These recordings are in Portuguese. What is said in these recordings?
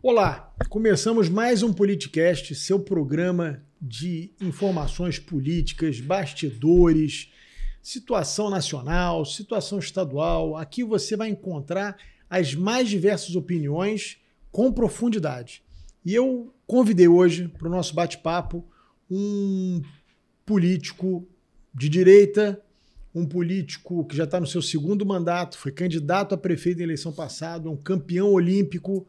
Olá, começamos mais um Politicast, seu programa de informações políticas, bastidores, situação nacional, situação estadual. Aqui você vai encontrar as mais diversas opiniões com profundidade. E eu convidei hoje para o nosso bate-papo um político de direita, um político que já está no seu segundo mandato, foi candidato a prefeito na eleição passada, um campeão olímpico.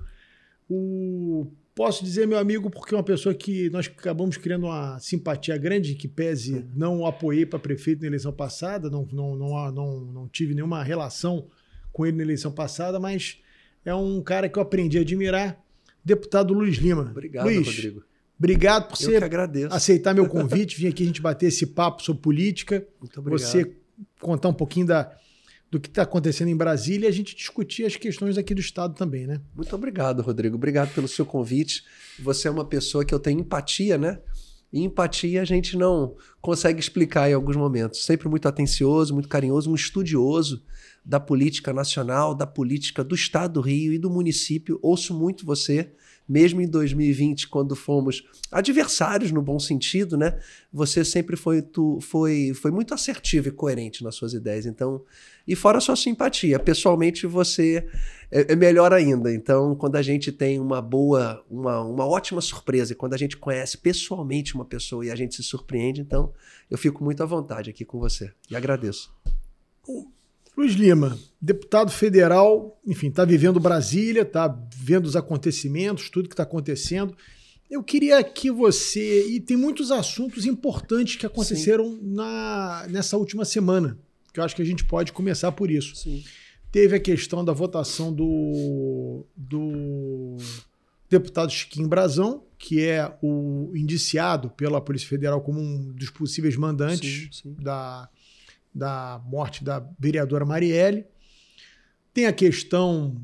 Posso dizer, meu amigo, porque é uma pessoa que nós acabamos criando uma simpatia grande, que pese não o apoiei para prefeito na eleição passada, não tive nenhuma relação com ele na eleição passada, mas é um cara que eu aprendi a admirar, deputado Luiz Lima. Obrigado, Luiz, Rodrigo. Obrigado por você aceitar meu convite, vir aqui a gente bater esse papo sobre política. Muito obrigado. Você contar um pouquinho do que está acontecendo em Brasília e a gente discutir as questões aqui do Estado também, né? Muito obrigado, Rodrigo. Obrigado pelo seu convite. Você é uma pessoa que eu tenho empatia, né? E empatia a gente não consegue explicar em alguns momentos. Sempre muito atencioso, muito carinhoso, um estudioso da política nacional, da política do Estado do Rio e do município. Ouço muito você, mesmo em 2020, quando fomos adversários no bom sentido, né? Você sempre foi muito assertivo e coerente nas suas ideias. Então, e fora a sua simpatia, pessoalmente você é melhor ainda. Então, quando a gente tem uma ótima surpresa, e quando a gente conhece pessoalmente uma pessoa e a gente se surpreende, então eu fico muito à vontade aqui com você. E agradeço. Luiz Lima, deputado federal, enfim, está vivendo Brasília, está vendo os acontecimentos, tudo que está acontecendo. Eu queria que você... E tem muitos assuntos importantes que aconteceram nessa última semana, que eu acho que a gente pode começar por isso. Sim. Teve a questão da votação do deputado Chiquinho Brazão, que é o indiciado pela Polícia Federal como um dos possíveis mandantes da morte da vereadora Marielle. Tem a questão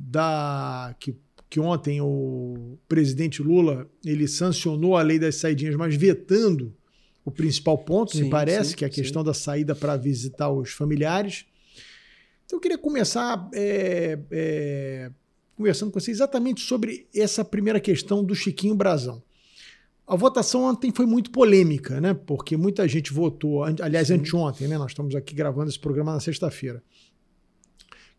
que ontem o presidente Lula ele sancionou a lei das saidinhas, mas vetando o principal ponto, me parece, que é a questão da saída para visitar os familiares. Então eu queria começar conversando com você exatamente sobre essa primeira questão do Chiquinho Brazão. A votação ontem foi muito polêmica, né? Porque muita gente votou, aliás, anteontem, né? Nós estamos aqui gravando esse programa na sexta-feira,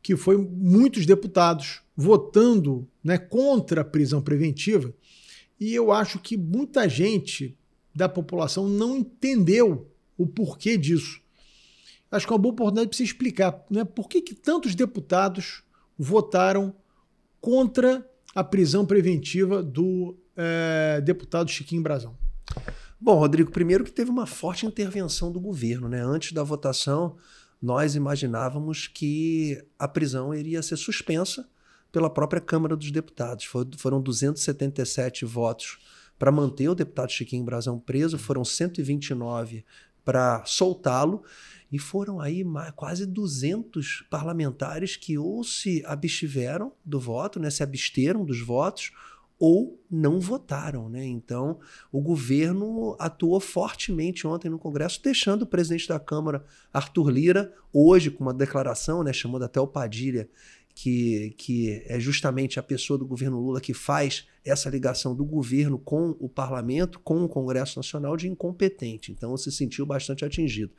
que foi muitos deputados votando, né, contra a prisão preventiva, e eu acho que muita gente da população não entendeu o porquê disso. Acho que é uma boa oportunidade para você explicar, né, por que tantos deputados votaram contra a prisão preventiva do deputado Chiquinho Brazão. Bom, Rodrigo, primeiro que teve uma forte intervenção do governo, né? Antes da votação, nós imaginávamos que a prisão iria ser suspensa pela própria Câmara dos Deputados. Foram 277 votos para manter o deputado Chiquinho Brazão preso, foram 129 para soltá-lo, e foram aí quase 200 parlamentares que ou se abstiveram do voto, né? Se absteram dos votos, ou não votaram, né? Então, o governo atuou fortemente ontem no Congresso, deixando o presidente da Câmara, Arthur Lira, hoje com uma declaração, né, chamando até o Padilha, que é justamente a pessoa do governo Lula que faz essa ligação do governo com o parlamento, com o Congresso Nacional, de incompetente. Então, se sentiu bastante atingido.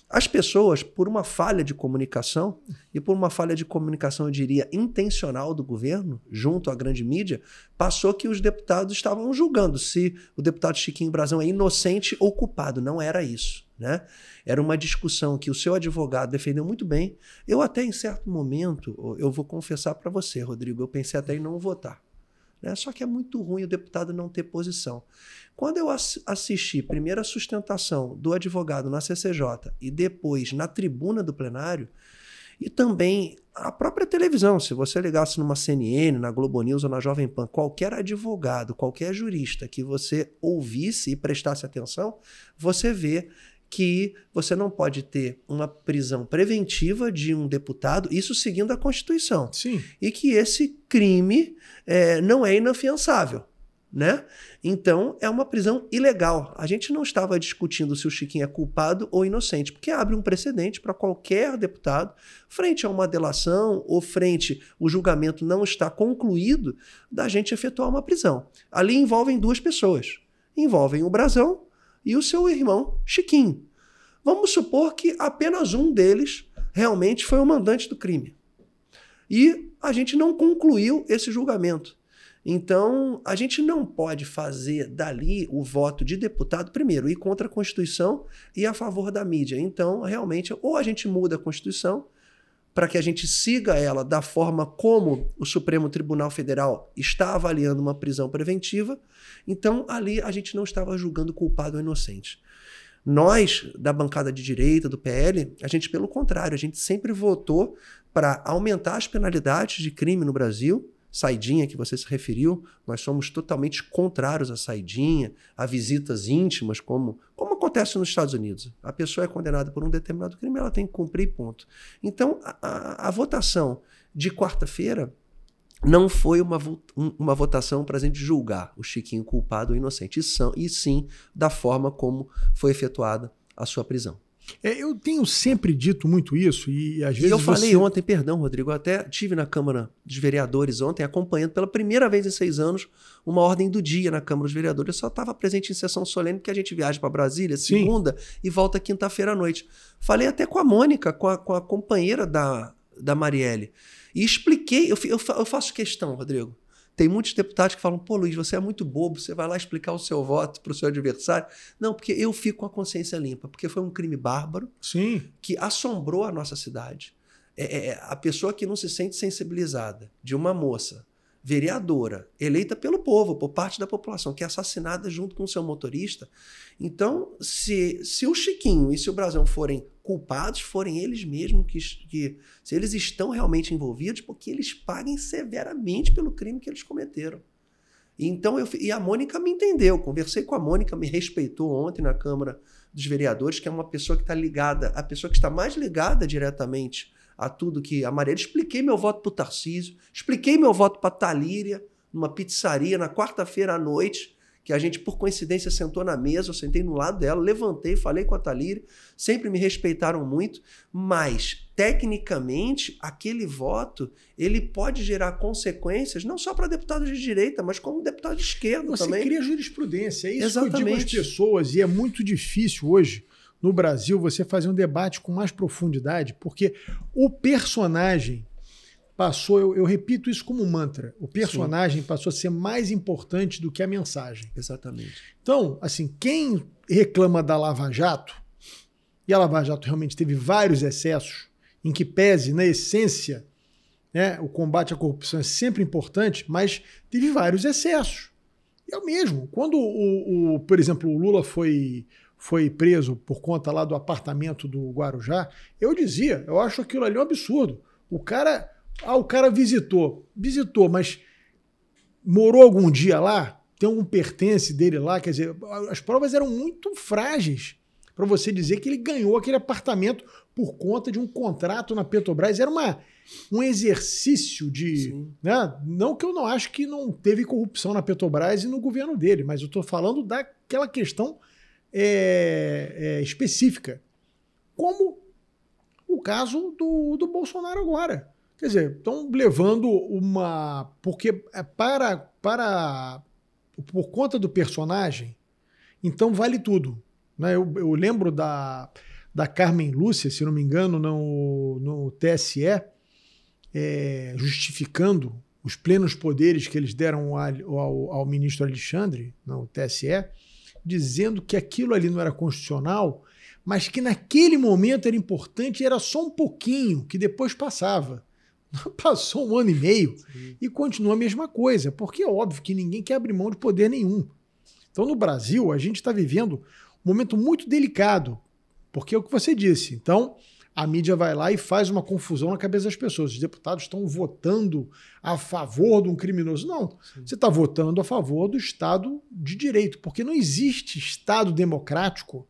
As pessoas, por uma falha de comunicação, e por uma falha de comunicação, eu diria, intencional do governo, junto à grande mídia, passou que os deputados estavam julgando se o deputado Chiquinho Brazão é inocente ou culpado. Não era isso, né? Era uma discussão que o seu advogado defendeu muito bem. Eu até, em certo momento, eu vou confessar para você, Rodrigo, eu pensei até em não votar. Né? Só que é muito ruim o deputado não ter posição. Quando eu assisti primeiro a sustentação do advogado na CCJ e depois na tribuna do plenário, e também a própria televisão, se você ligasse numa CNN, na Globo News ou na Jovem Pan, qualquer advogado, qualquer jurista que você ouvisse e prestasse atenção, você vê que você não pode ter uma prisão preventiva de um deputado, isso seguindo a Constituição. Sim. E que esse crime não é inafiançável. né? Então, é uma prisão ilegal. A gente não estava discutindo se o Chiquinho é culpado ou inocente, porque abre um precedente para qualquer deputado, frente a uma delação ou frente o julgamento não está concluído, da gente efetuar uma prisão. Ali envolvem duas pessoas. Envolvem o Brazão e o seu irmão Chiquinho. Vamos supor que apenas um deles realmente foi o mandante do crime. E a gente não concluiu esse julgamento. Então, a gente não pode fazer dali o voto de deputado, primeiro, ir contra a Constituição e a favor da mídia. Então, realmente, ou a gente muda a Constituição para que a gente siga ela da forma como o Supremo Tribunal Federal está avaliando uma prisão preventiva. Então, ali a gente não estava julgando culpado ou inocente. Nós, da bancada de direita, do PL, a gente, pelo contrário, a gente sempre votou para aumentar as penalidades de crime no Brasil. Saidinha, que você se referiu, nós somos totalmente contrários à saidinha, a visitas íntimas, como acontece nos Estados Unidos. A pessoa é condenada por um determinado crime, ela tem que cumprir, ponto. Então, a votação de quarta-feira não foi uma votação para a gente julgar o Chiquinho culpado ou inocente, e sim da forma como foi efetuada a sua prisão. Eu tenho sempre dito muito isso e às vezes eu falei ontem, perdão, Rodrigo, eu até estive na Câmara dos Vereadores ontem acompanhando pela primeira vez em 6 anos uma ordem do dia na Câmara dos Vereadores. Eu só estava presente em sessão solene porque a gente viaja para Brasília segunda e volta quinta-feira à noite. Falei até com a Mônica, com a companheira da Marielle, e expliquei, eu faço questão, Rodrigo. Tem muitos deputados que falam, pô, Luiz, você é muito bobo, você vai lá explicar o seu voto para o seu adversário. Não, porque eu fico com a consciência limpa, porque foi um crime bárbaro que assombrou a nossa cidade. A pessoa que não se sente sensibilizada de uma moça, vereadora, eleita pelo povo, por parte da população, que é assassinada junto com o seu motorista. Então, se o Chiquinho e se o Brazão forem culpados, forem eles mesmos se eles estão realmente envolvidos, porque eles paguem severamente pelo crime que eles cometeram. Então, e a Mônica me entendeu, conversei com a Mônica, me respeitou ontem na Câmara dos Vereadores, que é uma pessoa que está ligada, a pessoa que está mais ligada diretamente a tudo que a Marielle. Expliquei meu voto para o Tarcísio, expliquei meu voto para a Thalíria, numa pizzaria, na quarta-feira à noite, que a gente, por coincidência, sentou na mesa, eu sentei no lado dela, levantei, falei com a Thalíria, sempre me respeitaram muito, mas, tecnicamente, aquele voto, ele pode gerar consequências, não só para deputados de direita, mas como deputado de esquerda também. Você cria jurisprudência, é isso que eu digo às pessoas, e é muito difícil hoje, no Brasil, você fazer um debate com mais profundidade, porque o personagem passou, eu repito isso como mantra, o personagem passou a ser mais importante do que a mensagem. Exatamente. Então, assim, quem reclama da Lava Jato, e a Lava Jato realmente teve vários excessos, em que pese, na essência, né, o combate à corrupção é sempre importante, mas teve vários excessos. E é o mesmo. Quando, por exemplo, o Lula foi preso por conta lá do apartamento do Guarujá, eu dizia, eu acho aquilo ali um absurdo. O cara visitou, mas morou algum dia lá? Tem algum pertence dele lá? Quer dizer, as provas eram muito frágeis para você dizer que ele ganhou aquele apartamento por conta de um contrato na Petrobras. Era um exercício de... Né? Não que eu não acho que não teve corrupção na Petrobras e no governo dele, mas eu estou falando daquela questão específica, como o caso do Bolsonaro agora. Quer dizer, estão levando porque por conta do personagem, então vale tudo. Né? Eu lembro da Carmen Lúcia, se não me engano, no TSE, justificando os plenos poderes que eles deram ao ministro Alexandre, no TSE, dizendo que aquilo ali não era constitucional, mas que naquele momento era importante, era só um pouquinho, que depois passava. Passou 1 ano e meio e continua a mesma coisa, porque é óbvio que ninguém quer abrir mão de poder nenhum. Então, no Brasil, a gente está vivendo um momento muito delicado, porque é o que você disse. Então, a mídia vai lá e faz uma confusão na cabeça das pessoas. Os deputados estão votando a favor de um criminoso. Não, você está votando a favor do Estado de Direito, porque não existe Estado democrático,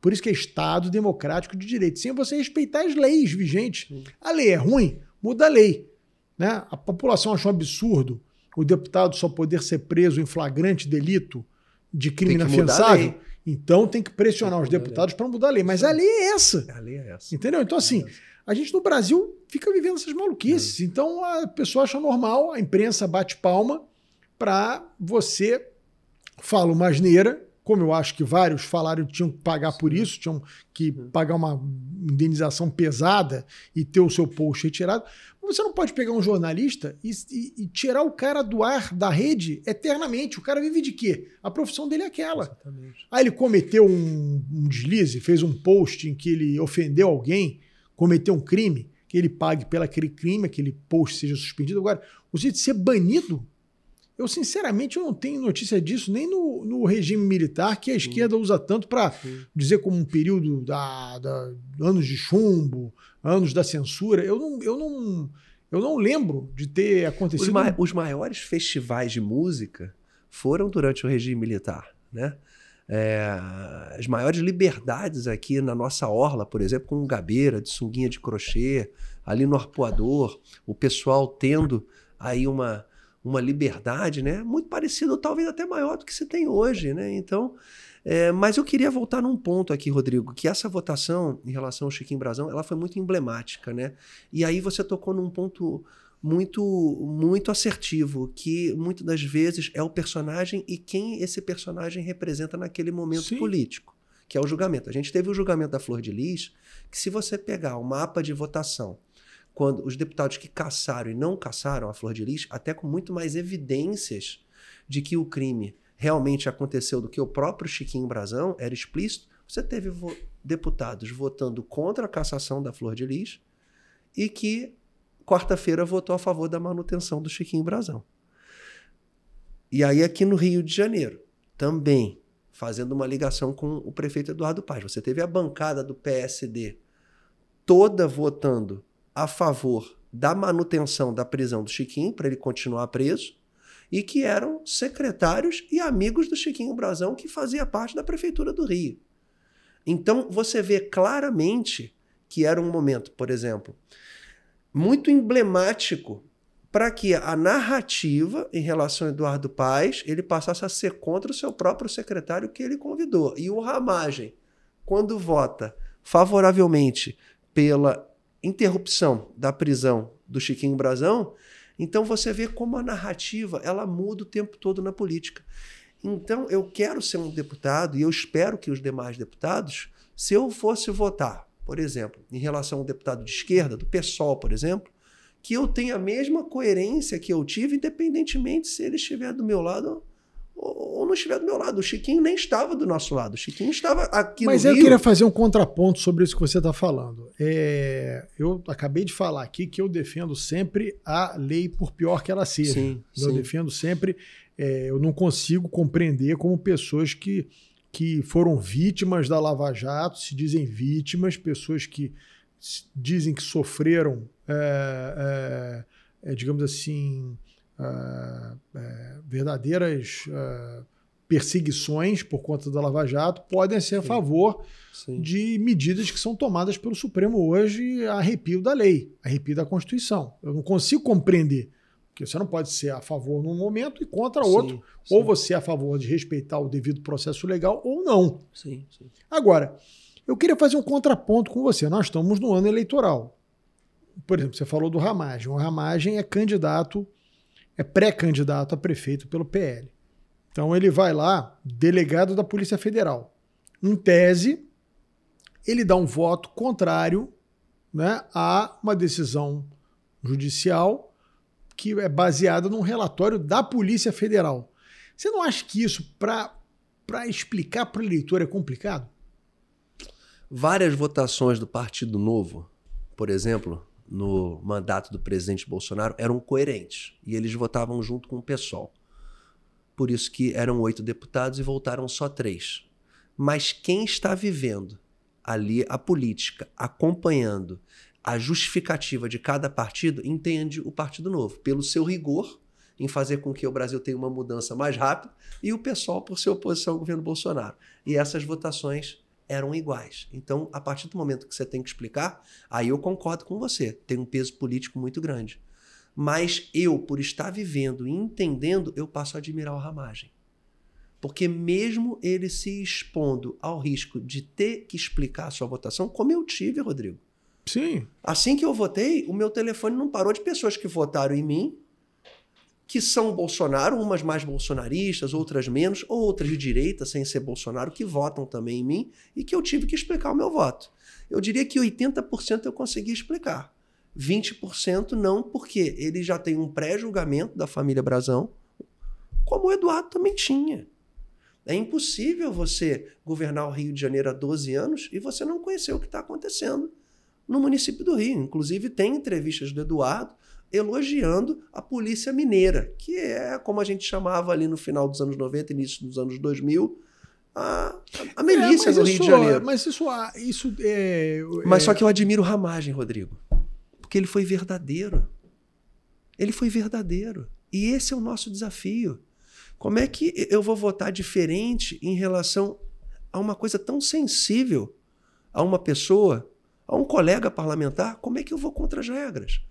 por isso que é Estado democrático de direito, sem você respeitar as leis vigentes. A lei é ruim, muda a lei. Né? A população achou um absurdo o deputado só poder ser preso em flagrante delito de crime Tem que mudar a inafiançável, lei. então tem que pressionar os deputados para mudar a lei. Mas a lei é essa. A lei é essa. Entendeu? Então, assim, a gente no Brasil fica vivendo essas maluquices. Então a pessoa acha normal, a imprensa bate palma para você falar uma asneira, como eu acho que vários falaram que tinham que pagar por isso, tinham que pagar uma indenização pesada e ter o seu post retirado. Você não pode pegar um jornalista e tirar o cara do ar da rede eternamente. O cara vive de quê? A profissão dele é aquela. Exatamente. Aí ele cometeu um deslize, fez um post em que ele ofendeu alguém, cometeu um crime, que ele pague pelo aquele crime, aquele post seja suspendido. Agora, o jeito de ser banido, eu sinceramente eu não tenho notícia disso nem no regime militar, que a esquerda usa tanto para dizer como um período anos de chumbo, anos da censura. Eu não lembro de ter acontecido. Os maiores festivais de música foram durante o regime militar, né? As maiores liberdades aqui na nossa orla, por exemplo, com gabeira, de sunguinha de crochê, ali no Arpoador, o pessoal tendo aí uma liberdade, né? Muito parecido, talvez até maior do que se tem hoje, né? Então, mas eu queria voltar num ponto aqui, Rodrigo, que essa votação em relação ao Chiquinho Brazão, ela foi muito emblemática, né? E aí você tocou num ponto muito assertivo, que muitas das vezes é o personagem e quem esse personagem representa naquele momento político, que é o julgamento. A gente teve o julgamento da Flor de Lis, que se você pegar o mapa de votação, quando os deputados que cassaram e não cassaram a Flor de Lis, até com muito mais evidências de que o crime realmente aconteceu do que o próprio Chiquinho Brazão, era explícito, você teve deputados votando contra a cassação da Flor de Lis e que quarta-feira votou a favor da manutenção do Chiquinho Brazão. E aí aqui no Rio de Janeiro, também fazendo uma ligação com o prefeito Eduardo Paes, você teve a bancada do PSD toda votando a favor da manutenção da prisão do Chiquinho, para ele continuar preso, e que eram secretários e amigos do Chiquinho Brazão, que fazia parte da Prefeitura do Rio. Então, você vê claramente que era um momento, por exemplo, muito emblemático para que a narrativa em relação a Eduardo Paes, ele passasse a ser contra o seu próprio secretário que ele convidou. E o Ramagem, quando vota favoravelmente pela interrupção da prisão do Chiquinho Brazão, então você vê como a narrativa ela muda o tempo todo na política. Então eu quero ser um deputado e eu espero que os demais deputados, se eu fosse votar, por exemplo, em relação a um deputado de esquerda, do PSOL, por exemplo, que eu tenha a mesma coerência que eu tive, independentemente se ele estiver do meu lado ou não estiver do meu lado. O Chiquinho nem estava do nosso lado. O Chiquinho estava aqui no Rio. Mas eu queria fazer um contraponto sobre isso que você está falando. Eu acabei de falar aqui que eu defendo sempre a lei, por pior que ela seja. Eu defendo sempre. Eu não consigo compreender como pessoas que foram vítimas da Lava Jato, se dizem vítimas, pessoas que dizem que sofreram, digamos assim, verdadeiras perseguições por conta da Lava Jato, podem ser a favor de medidas que são tomadas pelo Supremo hoje a arrepio da lei, a arrepio da Constituição. Eu não consigo compreender, porque você não pode ser a favor num momento e contra outro, ou você é a favor de respeitar o devido processo legal ou não. Agora, eu queria fazer um contraponto com você. Nós estamos no ano eleitoral. Por exemplo, você falou do Ramagem. O Ramagem é pré-candidato a prefeito pelo PL. Então ele vai lá, delegado da Polícia Federal. Em tese, ele dá um voto contrário, né, a uma decisão judicial que é baseada num relatório da Polícia Federal. Você não acha que isso, para explicar para o eleitor, é complicado? Várias votações do Partido Novo, por exemplo, no mandato do presidente Bolsonaro, eram coerentes. E eles votavam junto com o PSOL. Por isso que eram 8 deputados e voltaram só 3. Mas quem está vivendo ali a política, acompanhando a justificativa de cada partido, entende o Partido Novo, pelo seu rigor em fazer com que o Brasil tenha uma mudança mais rápida, e o PSOL por sua oposição ao governo Bolsonaro. E essas votações eram iguais. Então, a partir do momento que você tem que explicar, aí eu concordo com você, tem um peso político muito grande. Mas eu, por estar vivendo e entendendo, eu passo a admirar o Ramagem. Porque mesmo ele se expondo ao risco de ter que explicar a sua votação, como eu tive, Rodrigo. Sim. Assim que eu votei, o meu telefone não parou de pessoas que votaram em mim, que são Bolsonaro, umas mais bolsonaristas, outras menos, ou outras de direita, sem ser Bolsonaro, que votam também em mim, e que eu tive que explicar o meu voto. Eu diria que 80% eu consegui explicar. 20% não, porque ele já tem um pré-julgamento da família Brazão, como o Eduardo também tinha. É impossível você governar o Rio de Janeiro há 12 anos e você não conhecer o que está acontecendo no município do Rio. Inclusive, tem entrevistas do Eduardo elogiando a polícia mineira, que é como a gente chamava ali no final dos anos 90, início dos anos 2000, a milícia do Rio de Janeiro. Mas isso é... Mas só que eu admiro o Ramagem, Rodrigo, porque ele foi verdadeiro. Ele foi verdadeiro. E esse é o nosso desafio. Como é que eu vou votar diferente em relação a uma coisa tão sensível a uma pessoa, a um colega parlamentar? Como é que eu vou contra as regras?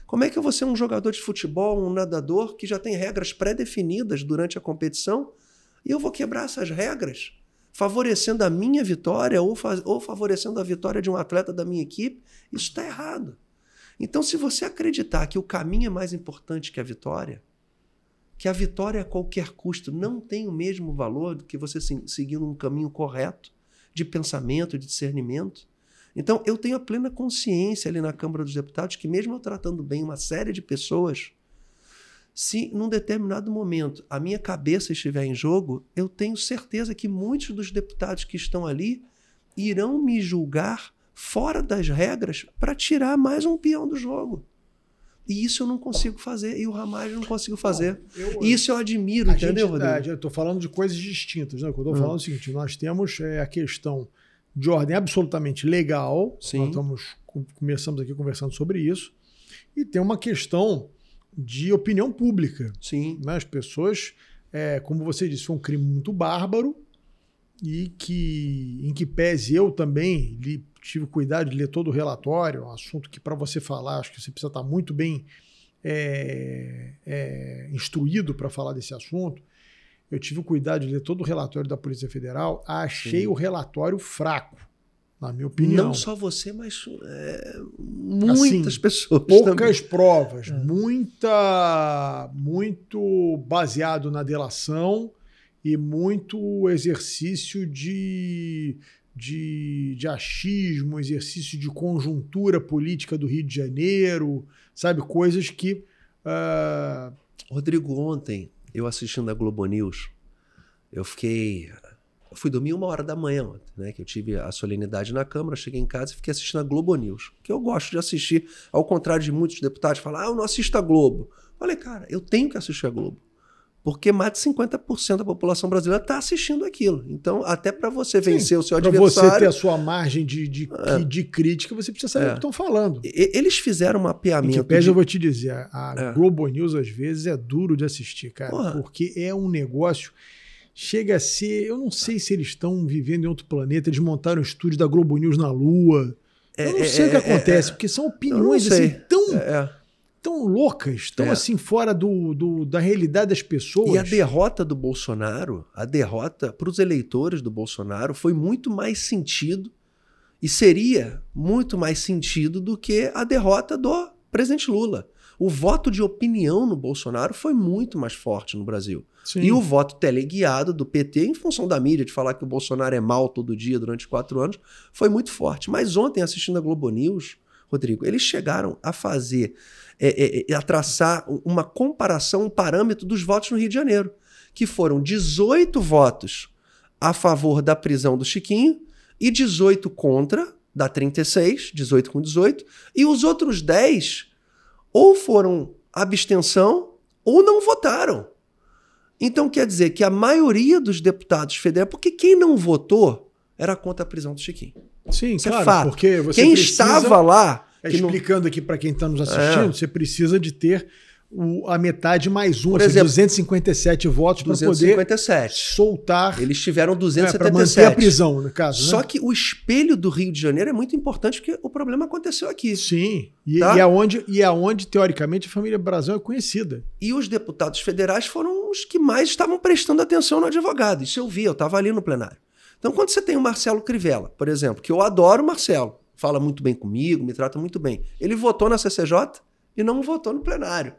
Como é que eu vou ser um jogador de futebol, um nadador, que já tem regras pré-definidas durante a competição, e eu vou quebrar essas regras, favorecendo a minha vitória ou favorecendo a vitória de um atleta da minha equipe? Isso está errado. Então, se você acreditar que o caminho é mais importante que a vitória a qualquer custo não tem o mesmo valor do que você seguir um caminho correto de pensamento, de discernimento. Então, eu tenho a plena consciência ali na Câmara dos Deputados que, mesmo eu tratando bem uma série de pessoas, se num determinado momento a minha cabeça estiver em jogo, eu tenho certeza que muitos dos deputados que estão ali irão me julgar fora das regras para tirar mais um peão do jogo. E isso eu não consigo fazer, e o Ramagem não consigo fazer. Isso eu admiro, entendeu, Rodrigo? Eu estou falando de coisas distintas. Né? Eu estou falando o seguinte, nós temos a questão de ordem absolutamente legal, Sim. nós começamos aqui conversando sobre isso, e tem uma questão de opinião pública. Sim. Né? As pessoas, como você disse, foi um crime muito bárbaro, e em que pese eu também tive cuidado de ler todo o relatório, um assunto que para você falar, acho que você precisa estar muito bem instruído para falar desse assunto. Eu tive o cuidado de ler todo o relatório da Polícia Federal, achei o relatório fraco, na minha opinião. Não só você, mas muitas assim, pessoas. Poucas provas, muito baseado na delação e muito exercício de achismo, exercício de conjuntura política do Rio de Janeiro, sabe? Coisas que... Rodrigo, ontem, eu assistindo a Globo News, eu fui dormir 1h da manhã ontem, né? Que eu tive a solenidade na Câmara, cheguei em casa e fiquei assistindo a Globo News, que eu gosto de assistir, ao contrário de muitos deputados falam, eu não assisto a Globo. Falei, cara, eu tenho que assistir a Globo. Porque mais de 50% da população brasileira está assistindo aquilo. Então, até para você vencer o seu adversário... Para você ter a sua margem de crítica, você precisa saber o que estão falando. Eles fizeram um mapeamento... Em que pese, eu vou te dizer, a Globo News, às vezes, é duro de assistir, cara. Porque é um negócio... Chega a ser... Eu não sei se eles estão vivendo em outro planeta. Eles montaram o estúdio da Globo News na Lua. Eu não sei o que acontece, porque são opiniões assim, tão loucas, tão assim fora da realidade das pessoas. E a derrota do Bolsonaro, a derrota para os eleitores do Bolsonaro foi muito mais sentido e seria muito mais sentido do que a derrota do presidente Lula. O voto de opinião no Bolsonaro foi muito mais forte no Brasil. Sim. E o voto teleguiado do PT, em função da mídia, de falar que o Bolsonaro é mal todo dia durante 4 anos, foi muito forte. Mas ontem, assistindo a Globo News, Rodrigo, eles chegaram a fazer... a traçar uma comparação, um parâmetro dos votos no Rio de Janeiro, que foram 18 votos a favor da prisão do Chiquinho e 18 contra, dá 36, 18 com 18, e os outros 10 ou foram abstenção ou não votaram. Então quer dizer que a maioria dos deputados federais, porque quem não votou era contra a prisão do Chiquinho. Sim, isso claro, é fato. Porque você quem estava lá... explicando aqui para quem está nos assistindo, você precisa de ter a metade mais um, Por ou seja, exemplo, 257 votos para poder soltar. Eles tiveram 277. Para manter a prisão, no caso. Só né? que o espelho do Rio de Janeiro é muito importante porque o problema aconteceu aqui. Sim, e, tá? e é onde, teoricamente, a família Brazão é conhecida. E os deputados federais foram os que mais estavam prestando atenção no advogado. Isso eu vi, eu estava ali no plenário. Então, quando você tem o Marcelo Crivella, por exemplo, que eu adoro o Marcelo, fala muito bem comigo, me trata muito bem. Ele votou na CCJ e não votou no plenário.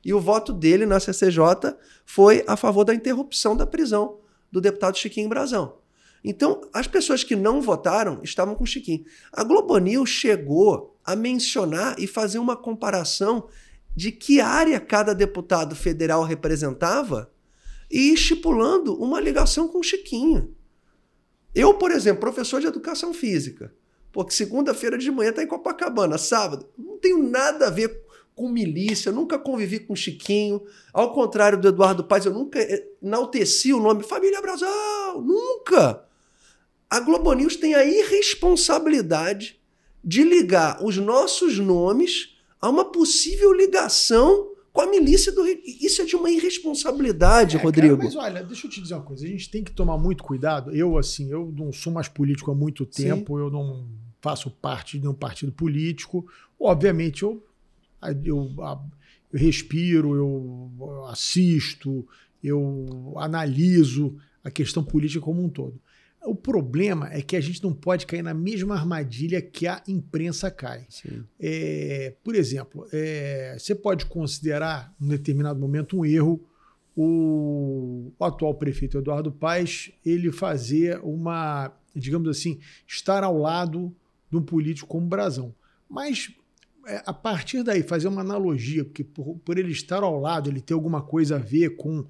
E o voto dele na CCJ foi a favor da interrupção da prisão do deputado Chiquinho Brazão. Então, as pessoas que não votaram estavam com o Chiquinho. A Globo News chegou a mencionar e fazer uma comparação de que área cada deputado federal representava e estipulando uma ligação com o Chiquinho. Eu, por exemplo, professor de educação física, porque segunda-feira de manhã está em Copacabana, sábado, não tenho nada a ver com milícia, nunca convivi com Chiquinho, ao contrário do Eduardo Paes, eu nunca enalteci o nome Família Brazão, nunca. A Globo News tem a irresponsabilidade de ligar os nossos nomes a uma possível ligação com a milícia do Rio. Isso é de uma irresponsabilidade, Rodrigo. Cara, mas olha, deixa eu te dizer uma coisa, a gente tem que tomar muito cuidado. Eu não sou mais político há muito tempo, eu não faço parte de nenhum partido político. Obviamente, eu respiro, eu assisto, eu analiso a questão política como um todo. O problema é que a gente não pode cair na mesma armadilha que a imprensa cai. Por exemplo, você pode considerar, em um determinado momento, um erro o atual prefeito Eduardo Paes ele fazer digamos assim, estar ao lado de um político como Brazão. Mas a partir daí, fazer uma analogia, porque por ele estar ao lado, ele ter alguma coisa a ver com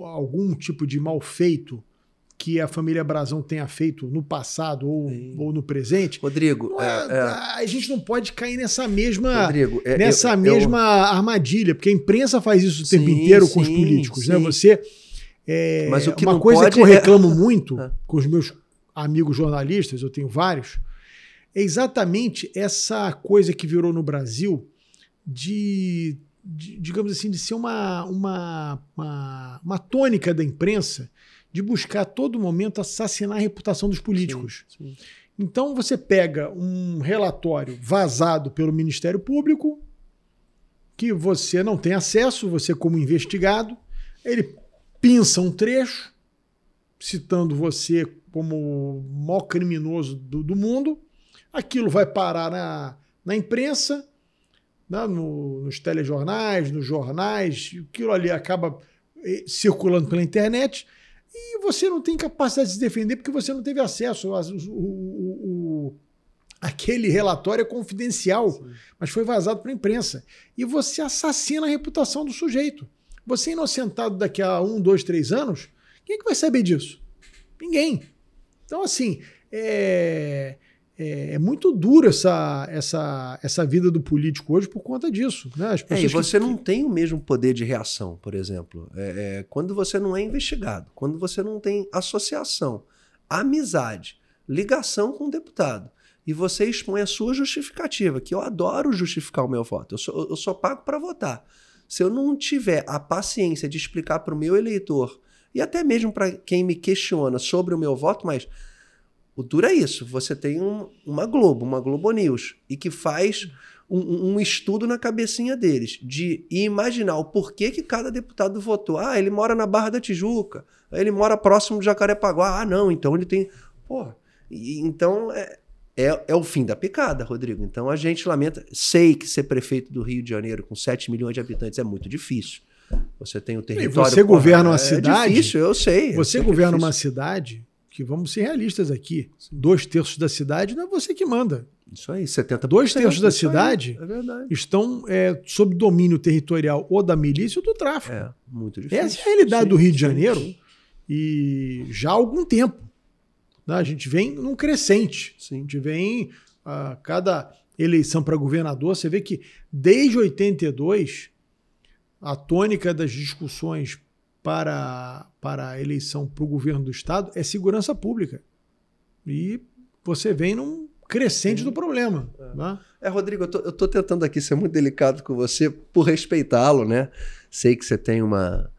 algum tipo de mal feito que a família Brazão tenha feito no passado ou no presente, Rodrigo, a gente não pode cair nessa mesma, Rodrigo, armadilha, porque a imprensa faz isso o tempo inteiro com os políticos. Né? Mas o que uma coisa que eu reclamo muito com os meus amigos jornalistas, eu tenho vários, é exatamente essa coisa que virou no Brasil digamos assim, de ser uma tônica da imprensa de buscar a todo momento assassinar a reputação dos políticos. Sim. Então você pega um relatório vazado pelo Ministério Público, que você não tem acesso, você como investigado, ele pinça um trecho, citando você como o maior criminoso do mundo, aquilo vai parar na imprensa, nos telejornais, nos jornais, aquilo ali acaba circulando pela internet, e você não tem capacidade de se defender porque você não teve acesso. Aquele relatório é confidencial, mas foi vazado para a imprensa. E você assassina a reputação do sujeito. Você é inocentado daqui a 1, 2, 3 anos, quem é que vai saber disso? Ninguém. Então, assim, é muito duro essa vida do político hoje por conta disso. Né? As pessoas e você não tem o mesmo poder de reação, por exemplo. Quando você não é investigado, quando você não tem associação, amizade, ligação com o deputado, e você expõe a sua justificativa, que eu adoro justificar o meu voto, eu sou pago para votar. Se eu não tiver a paciência de explicar para o meu eleitor, e até mesmo para quem me questiona sobre o meu voto, mas o duro é isso, você tem uma Globo News, e que faz um estudo na cabecinha deles, de imaginar o porquê que cada deputado votou. Ah, ele mora na Barra da Tijuca, ele mora próximo de Jacarepaguá, não, então ele tem... Então é o fim da picada, Rodrigo. Então a gente lamenta, sei que ser prefeito do Rio de Janeiro com 7 milhões de habitantes é muito difícil. Você tem o território... Você governa uma cidade... É difícil, eu sei. Você governa uma cidade... que vamos ser realistas aqui, 2/3 da cidade não é você que manda. Isso aí, 70%. 2/3 da cidade aí, estão sob domínio territorial ou da milícia ou do tráfico. Muito difícil. Essa é a realidade do Rio de Janeiro e já há algum tempo. Né? A gente vem num crescente. A gente vem a cada eleição para governador, você vê que desde 82 a tônica das discussões para a eleição para o governo do Estado é segurança pública. E você vem num crescente do problema. Né? Rodrigo, eu tô tentando aqui ser muito delicado com você por respeitá-lo, né? Sei que você tem uma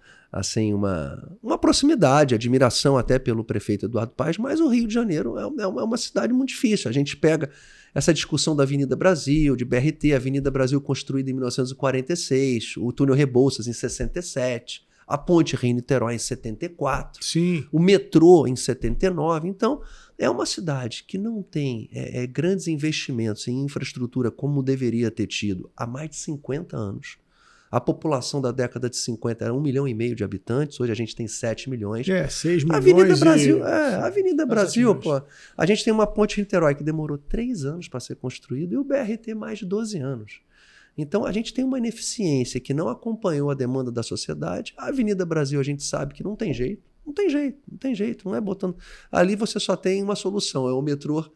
proximidade, admiração até pelo prefeito Eduardo Paes, mas o Rio de Janeiro é uma cidade muito difícil. A gente pega essa discussão da Avenida Brasil, de BRT, a Avenida Brasil construída em 1946, o túnel Rebouças em 67, a ponte Rio-Niterói em 74, Sim. o metrô em 79. Então, é uma cidade que não tem grandes investimentos em infraestrutura como deveria ter tido há mais de 50 anos. A população da década de 50 era 1,5 milhão de habitantes, hoje a gente tem 7 milhões. 6 milhões. Avenida Brasil, Avenida Brasil, pô. A gente tem uma ponte Niterói que demorou 3 anos para ser construída e o BRT mais de 12 anos. Então a gente tem uma ineficiência que não acompanhou a demanda da sociedade. A Avenida Brasil a gente sabe que não tem jeito. Não tem jeito, não é botando... Ali você só tem uma solução, é o metrô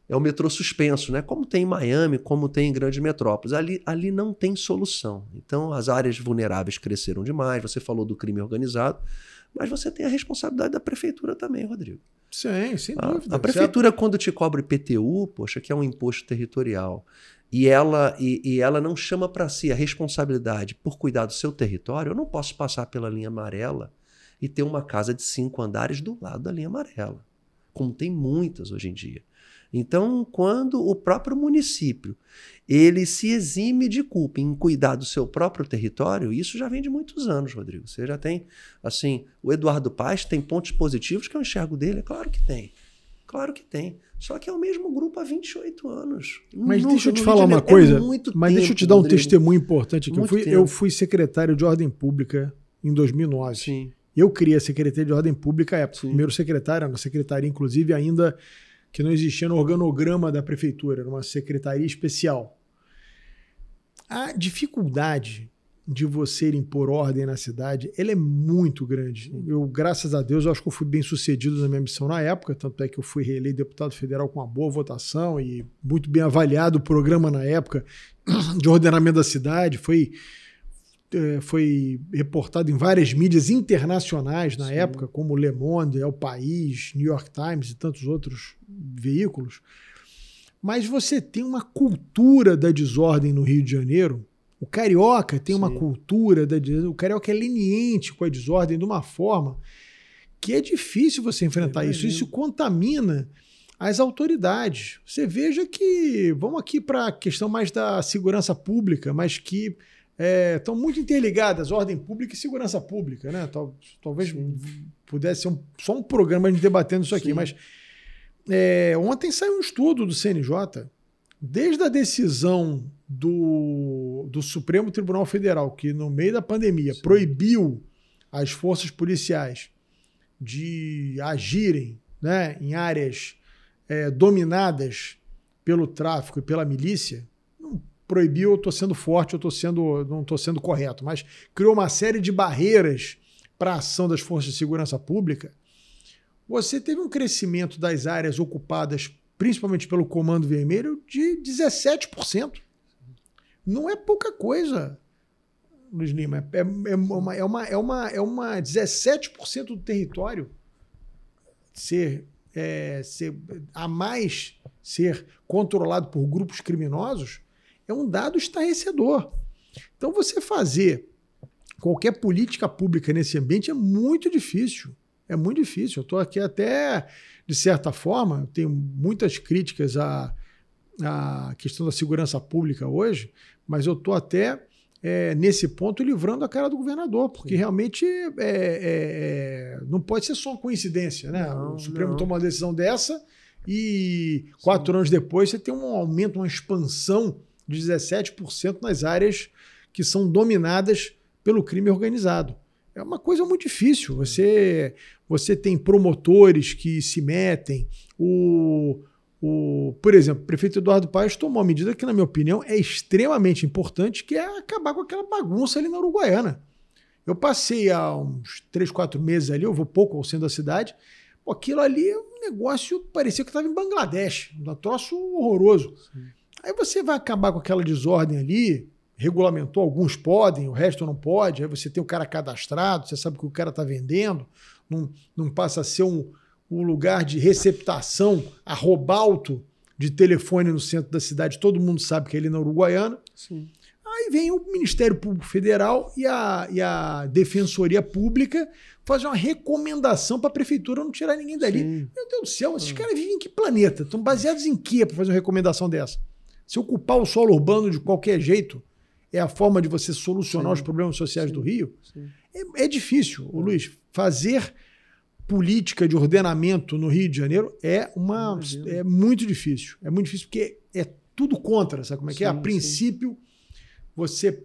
é o metrô suspenso, né? Como tem em Miami, como tem em grandes metrópoles. Ali não tem solução. Então, as áreas vulneráveis cresceram demais. Você falou do crime organizado, mas você tem a responsabilidade da prefeitura também, Rodrigo. Sim, sem dúvida. A prefeitura, quando te cobra IPTU, poxa, que é um imposto territorial, e ela não chama para si a responsabilidade por cuidar do seu território, eu não posso passar pela linha amarela e ter uma casa de 5 andares do lado da linha amarela, como tem muitas hoje em dia. Então, quando o próprio município ele se exime de culpa em cuidar do seu próprio território, isso já vem de muitos anos, Rodrigo. Você já tem, assim, o Eduardo Paes tem pontos positivos que eu enxergo dele, é claro que tem. Claro que tem. Só que é o mesmo grupo há 28 anos. Mas deixa eu te falar uma coisa, deixa eu te dar um testemunho importante aqui. Eu fui secretário de Ordem Pública em 2009. Sim. Eu criei a Secretaria de Ordem Pública à época. Primeiro secretário, na secretaria, inclusive, ainda que não existia no organograma da prefeitura, era uma secretaria especial. A dificuldade de você impor ordem na cidade, ela é muito grande. Eu, graças a Deus, eu acho que eu fui bem sucedido na minha missão na época, tanto é que eu fui reeleito deputado federal com uma boa votação e muito bem avaliado o programa na época de ordenamento da cidade. Foi reportado em várias mídias internacionais na época, como Le Monde, El País, New York Times e tantos outros veículos. Mas você tem uma cultura da desordem no Rio de Janeiro. O carioca tem uma cultura da desordem. O carioca é leniente com a desordem de uma forma que é difícil você enfrentar isso. Isso contamina as autoridades. Você veja que, vamos aqui para a questão mais da segurança pública, mas que estão muito interligadas, ordem pública e segurança pública, né? Talvez pudesse ser só um programa a gente debatendo isso aqui, mas ontem saiu um estudo do CNJ, desde a decisão do Supremo Tribunal Federal, que no meio da pandemia proibiu as forças policiais de agirem, né, em áreas dominadas pelo tráfico e pela milícia. Proibiu, eu estou sendo forte, não estou sendo correto, mas criou uma série de barreiras para a ação das forças de segurança pública. Você teve um crescimento das áreas ocupadas, principalmente pelo Comando Vermelho, de 17%. Não é pouca coisa, Luiz Lima. É uma 17% do território ser controlado por grupos criminosos. É um dado estarrecedor. Então, você fazer qualquer política pública nesse ambiente é muito difícil. É muito difícil. Eu estou aqui até, de certa forma, eu tenho muitas críticas à questão da segurança pública hoje, mas eu estou até, nesse ponto, livrando a cara do governador, porque realmente não pode ser só uma coincidência, né? O Supremo toma uma decisão dessa e 4 anos depois você tem um aumento, uma expansão de 17% nas áreas que são dominadas pelo crime organizado. É uma coisa muito difícil. Você tem promotores que se metem. Por exemplo, o prefeito Eduardo Paes tomou uma medida que, na minha opinião, é extremamente importante, que é acabar com aquela bagunça ali na Uruguaiana. Eu passei há uns 3, 4 meses ali, eu vou pouco ao centro da cidade. Pô, aquilo ali, um negócio parecia que estava em Bangladesh. Um troço horroroso. Sim. Aí você vai acabar com aquela desordem ali, regulamentou, alguns podem, o resto não pode, aí você tem o cara cadastrado, você sabe o que o cara está vendendo, não passa a ser um lugar de receptação arrobalto de telefone no centro da cidade, todo mundo sabe que é ali na Uruguaiana. Sim. Aí vem o Ministério Público Federal e a Defensoria Pública fazer uma recomendação para a prefeitura não tirar ninguém dali. Sim. Meu Deus do céu, esses caras vivem em que planeta? Estão baseados em quê para fazer uma recomendação dessa? Se ocupar o solo urbano de qualquer jeito é a forma de você solucionar os problemas sociais do Rio? É difícil, Luiz. Fazer política de ordenamento no Rio de Janeiro é muito difícil. É muito difícil porque é tudo contra, sabe como é que é? A princípio,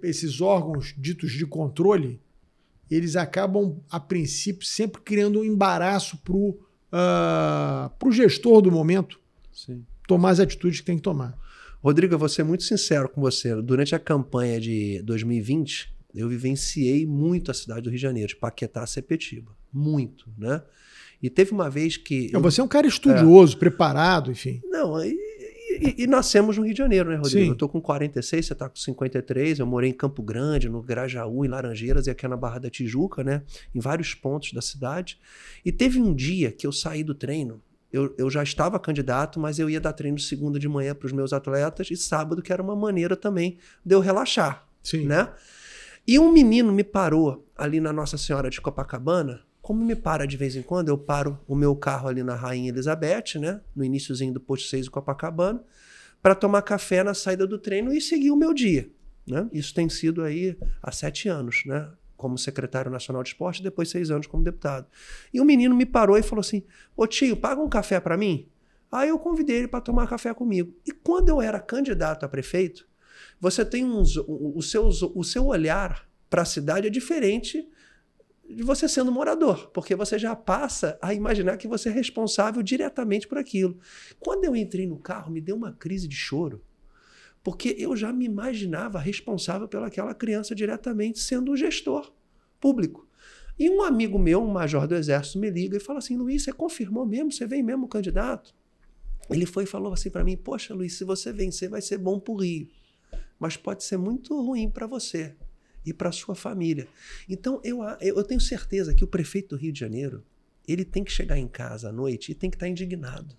esses órgãos ditos de controle, eles acabam, a princípio, sempre criando um embaraço para o gestor do momento tomar as atitudes que tem que tomar. Rodrigo, eu vou ser muito sincero com você. Durante a campanha de 2020, eu vivenciei muito a cidade do Rio de Janeiro, de Paquetá a Sepetiba. Muito, né? E teve uma vez que... Você é um cara estudioso, preparado, enfim. Não, e nascemos no Rio de Janeiro, né, Rodrigo? Sim. Eu tô com 46, você tá com 53. Eu morei em Campo Grande, no Grajaú, em Laranjeiras e aqui na Barra da Tijuca, né? Em vários pontos da cidade. E teve um dia que eu saí do treino. Eu já estava candidato, mas eu ia dar treino segunda de manhã para os meus atletas e sábado, que era uma maneira também de eu relaxar. Sim. Né? E um menino me parou ali na Nossa Senhora de Copacabana. Como me para de vez em quando, eu paro o meu carro ali na Rainha Elizabeth, né? No iniciozinho do posto 6 de Copacabana, para tomar café na saída do treino e seguir o meu dia. Né? Isso tem sido aí há 7 anos, né? Como secretário nacional de esporte, depois 6 anos como deputado. E o menino me parou e falou assim: ô tio, paga um café para mim? Aí eu convidei ele para tomar café comigo. E quando eu era candidato a prefeito, você tem o seu olhar para a cidade é diferente de você sendo morador, porque você já passa a imaginar que você é responsável diretamente por aquilo. Quando eu entrei no carro, me deu uma crise de choro, porque eu já me imaginava responsável pelaquela criança diretamente, sendo o gestor público. E um amigo meu, um major do Exército, me liga e fala assim: Luiz, você confirmou mesmo? Você vem mesmo candidato? Ele foi e falou assim para mim: poxa, Luiz, se você vencer vai ser bom para o Rio, mas pode ser muito ruim para você e para sua família. Então eu tenho certeza que o prefeito do Rio de Janeiro, ele tem que chegar em casa à noite e tem que estar indignado.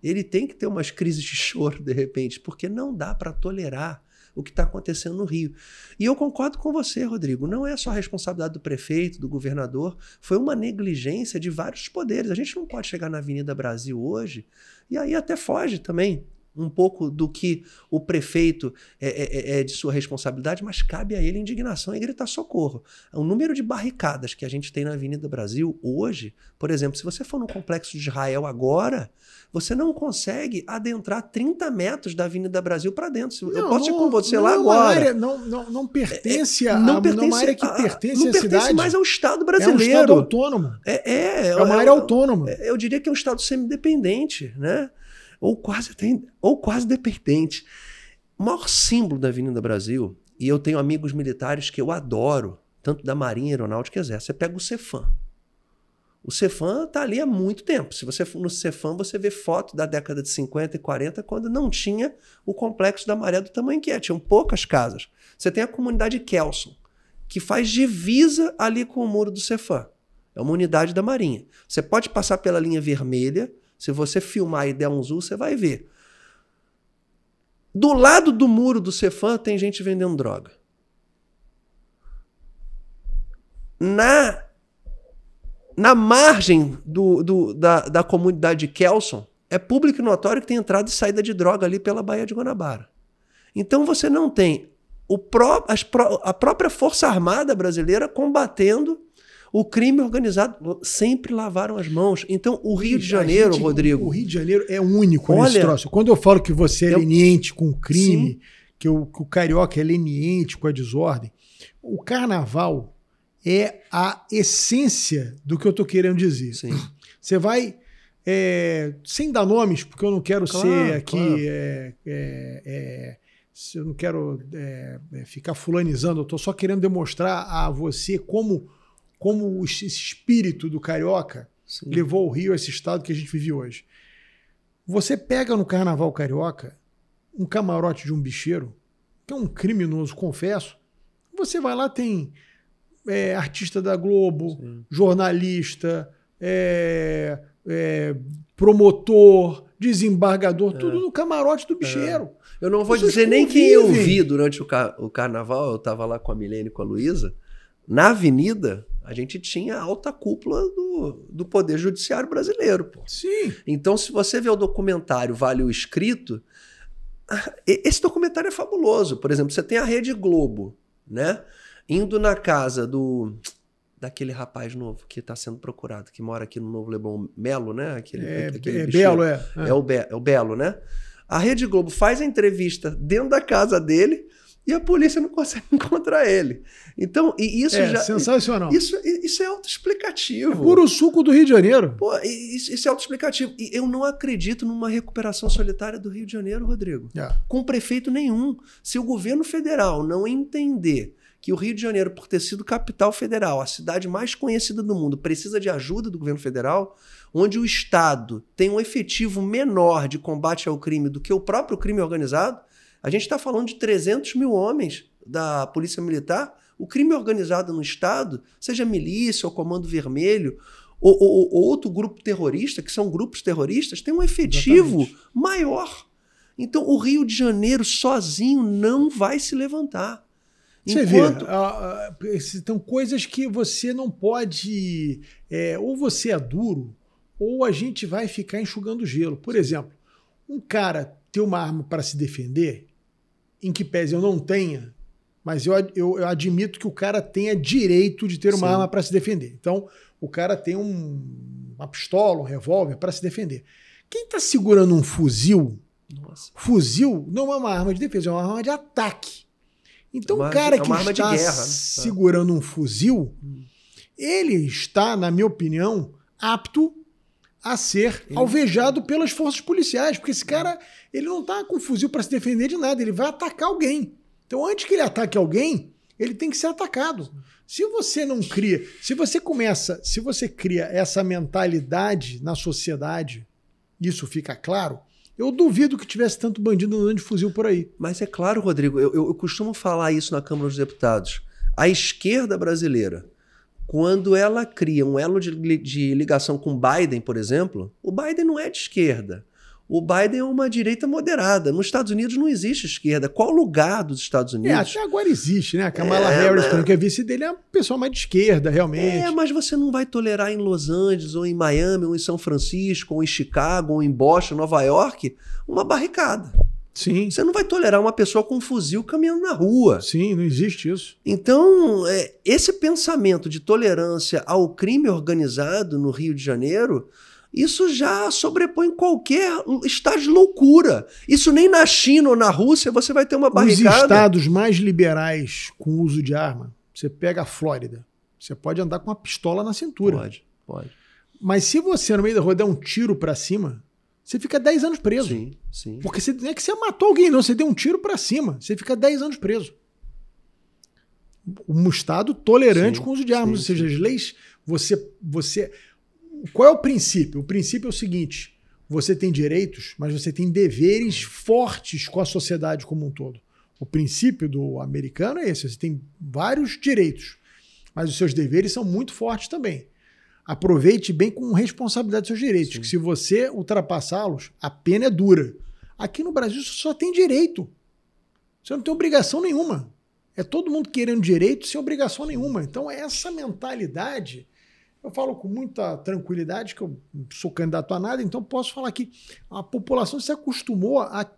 Ele tem que ter umas crises de choro, de repente, porque não dá para tolerar o que está acontecendo no Rio. E eu concordo com você, Rodrigo, não é só a responsabilidade do prefeito, do governador, foi uma negligência de vários poderes. A gente não pode chegar na Avenida Brasil hoje, e aí até foge também um pouco do que o prefeito é de sua responsabilidade, mas cabe a ele indignação e gritar socorro. O número de barricadas que a gente tem na Avenida Brasil hoje, por exemplo, se você for no Complexo de Israel agora, você não consegue adentrar 30 metros da Avenida Brasil para dentro. Eu posso ir com você lá agora. Área, não pertence a uma área que pertence à cidade. Não pertence mais ao Estado brasileiro. É um Estado autônomo. É uma área autônoma. Eu diria que é um Estado semi-independente, né? Ou quase dependente. O maior símbolo da Avenida Brasil, e eu tenho amigos militares que eu adoro, tanto da Marinha, Aeronáutica e Exército, você pega o Cefam. O Cefam está ali há muito tempo. Se você for no Cefam, você vê foto da década de 50 e 40, quando não tinha o Complexo da Maré do tamanho que é. Tinham poucas casas. Você tem a comunidade Kelson, que faz divisa ali com o muro do Cefam. É uma unidade da Marinha. Você pode passar pela linha vermelha. Se você filmar e der um zoom, você vai ver. Do lado do muro do Cefam tem gente vendendo droga. Na margem da comunidade de Kelson, é público e notório que tem entrada e saída de droga ali pela Baía de Guanabara. Então você não tem a própria Força Armada brasileira combatendo o crime organizado. Sempre lavaram as mãos. Então o Rio de Janeiro, Rodrigo... O Rio de Janeiro é único nesse troço. Quando eu falo que você é leniente com o crime, que o carioca é leniente com a desordem, o carnaval é a essência do que eu estou querendo dizer. Sim. Você vai, sem dar nomes, porque eu não quero ser aqui, eu não quero ficar fulanizando, eu estou só querendo demonstrar a você como esse espírito do carioca levou o Rio a esse estado que a gente vive hoje. Você pega no carnaval carioca um camarote de um bicheiro, que é um criminoso, confesso, você vai lá, tem... artista da Globo, jornalista, promotor, desembargador, tudo no camarote do bicheiro. Eu não vou dizer nem quem eu vi durante o carnaval, eu estava lá com a Milene e com a Luísa. Na avenida, a gente tinha a alta cúpula do Poder Judiciário brasileiro. Pô. Sim. Então, se você vê o documentário Vale o Escrito, esse documentário é fabuloso. Por exemplo, você tem a Rede Globo, né? Indo na casa daquele rapaz novo que está sendo procurado, que mora aqui no Novo Leblon, Melo, né? Belo, É o Belo, né? A Rede Globo faz a entrevista dentro da casa dele e a polícia não consegue encontrar ele. Então, e isso já... sensacional. Isso é autoexplicativo. É puro suco do Rio de Janeiro. Pô, isso é autoexplicativo. E eu não acredito numa recuperação solitária do Rio de Janeiro, Rodrigo. Com prefeito nenhum. Se o governo federal não entender que o Rio de Janeiro, por ter sido capital federal, a cidade mais conhecida do mundo, precisa de ajuda do governo federal, onde o Estado tem um efetivo menor de combate ao crime do que o próprio crime organizado, a gente está falando de 300 mil homens da Polícia Militar. O crime organizado no Estado, seja milícia ou Comando Vermelho, ou outro grupo terrorista, que são grupos terroristas, tem um efetivo maior. Então, o Rio de Janeiro sozinho não vai se levantar. Você vê, são coisas que você não pode... ou você é duro, ou a gente vai ficar enxugando gelo. Por exemplo, um cara ter uma arma para se defender, em que pese eu não tenha, mas eu admito que o cara tenha direito de ter uma arma para se defender. Então, o cara tem uma pistola, um revólver para se defender. Quem está segurando um fuzil, fuzil não é uma arma de defesa, é uma arma de ataque. Então, o cara que está segurando um fuzil, ele está, na minha opinião, apto a ser alvejado pelas forças policiais, porque esse cara ele não está com fuzil para se defender de nada, ele vai atacar alguém. Então, antes que ele ataque alguém, ele tem que ser atacado. Se você não cria, se você cria essa mentalidade na sociedade, isso fica claro, eu duvido que tivesse tanto bandido andando de fuzil por aí. Mas é claro, Rodrigo, eu costumo falar isso na Câmara dos Deputados. A esquerda brasileira, quando ela cria um elo de ligação com Biden, por exemplo, o Biden não é de esquerda. O Biden é uma direita moderada. Nos Estados Unidos não existe esquerda. Qual lugar dos Estados Unidos? Até agora existe, né? A Kamala Harris, que é vice dele, é uma pessoa mais de esquerda, realmente. Mas você não vai tolerar em Los Angeles, ou em Miami, ou em São Francisco, ou em Chicago, ou em Boston, Nova York, uma barricada. Sim. Você não vai tolerar uma pessoa com um fuzil caminhando na rua. Sim, não existe isso. Então, esse pensamento de tolerância ao crime organizado no Rio de Janeiro, isso já sobrepõe qualquer estágio de loucura. Isso nem na China ou na Rússia você vai ter uma barricada. Os estados mais liberais com uso de arma, você pega a Flórida, você pode andar com uma pistola na cintura. Pode. Mas se você no meio da rua der um tiro pra cima, você fica 10 anos preso. Sim. Porque não é que você matou alguém, não. Você deu um tiro pra cima. Você fica 10 anos preso. Um estado tolerante com o uso de armas. Ou seja, as leis... Qual é o princípio? O princípio é o seguinte. Você tem direitos, mas você tem deveres fortes com a sociedade como um todo. O princípio do americano é esse. Você tem vários direitos, mas os seus deveres são muito fortes também. Aproveite bem com responsabilidade dos seus direitos, que se você ultrapassá-los, a pena é dura. Aqui no Brasil você só tem direito. Você não tem obrigação nenhuma. É todo mundo querendo direito sem obrigação nenhuma. Então essa mentalidade, eu falo com muita tranquilidade, que eu não sou candidato a nada, então posso falar que a população se acostumou a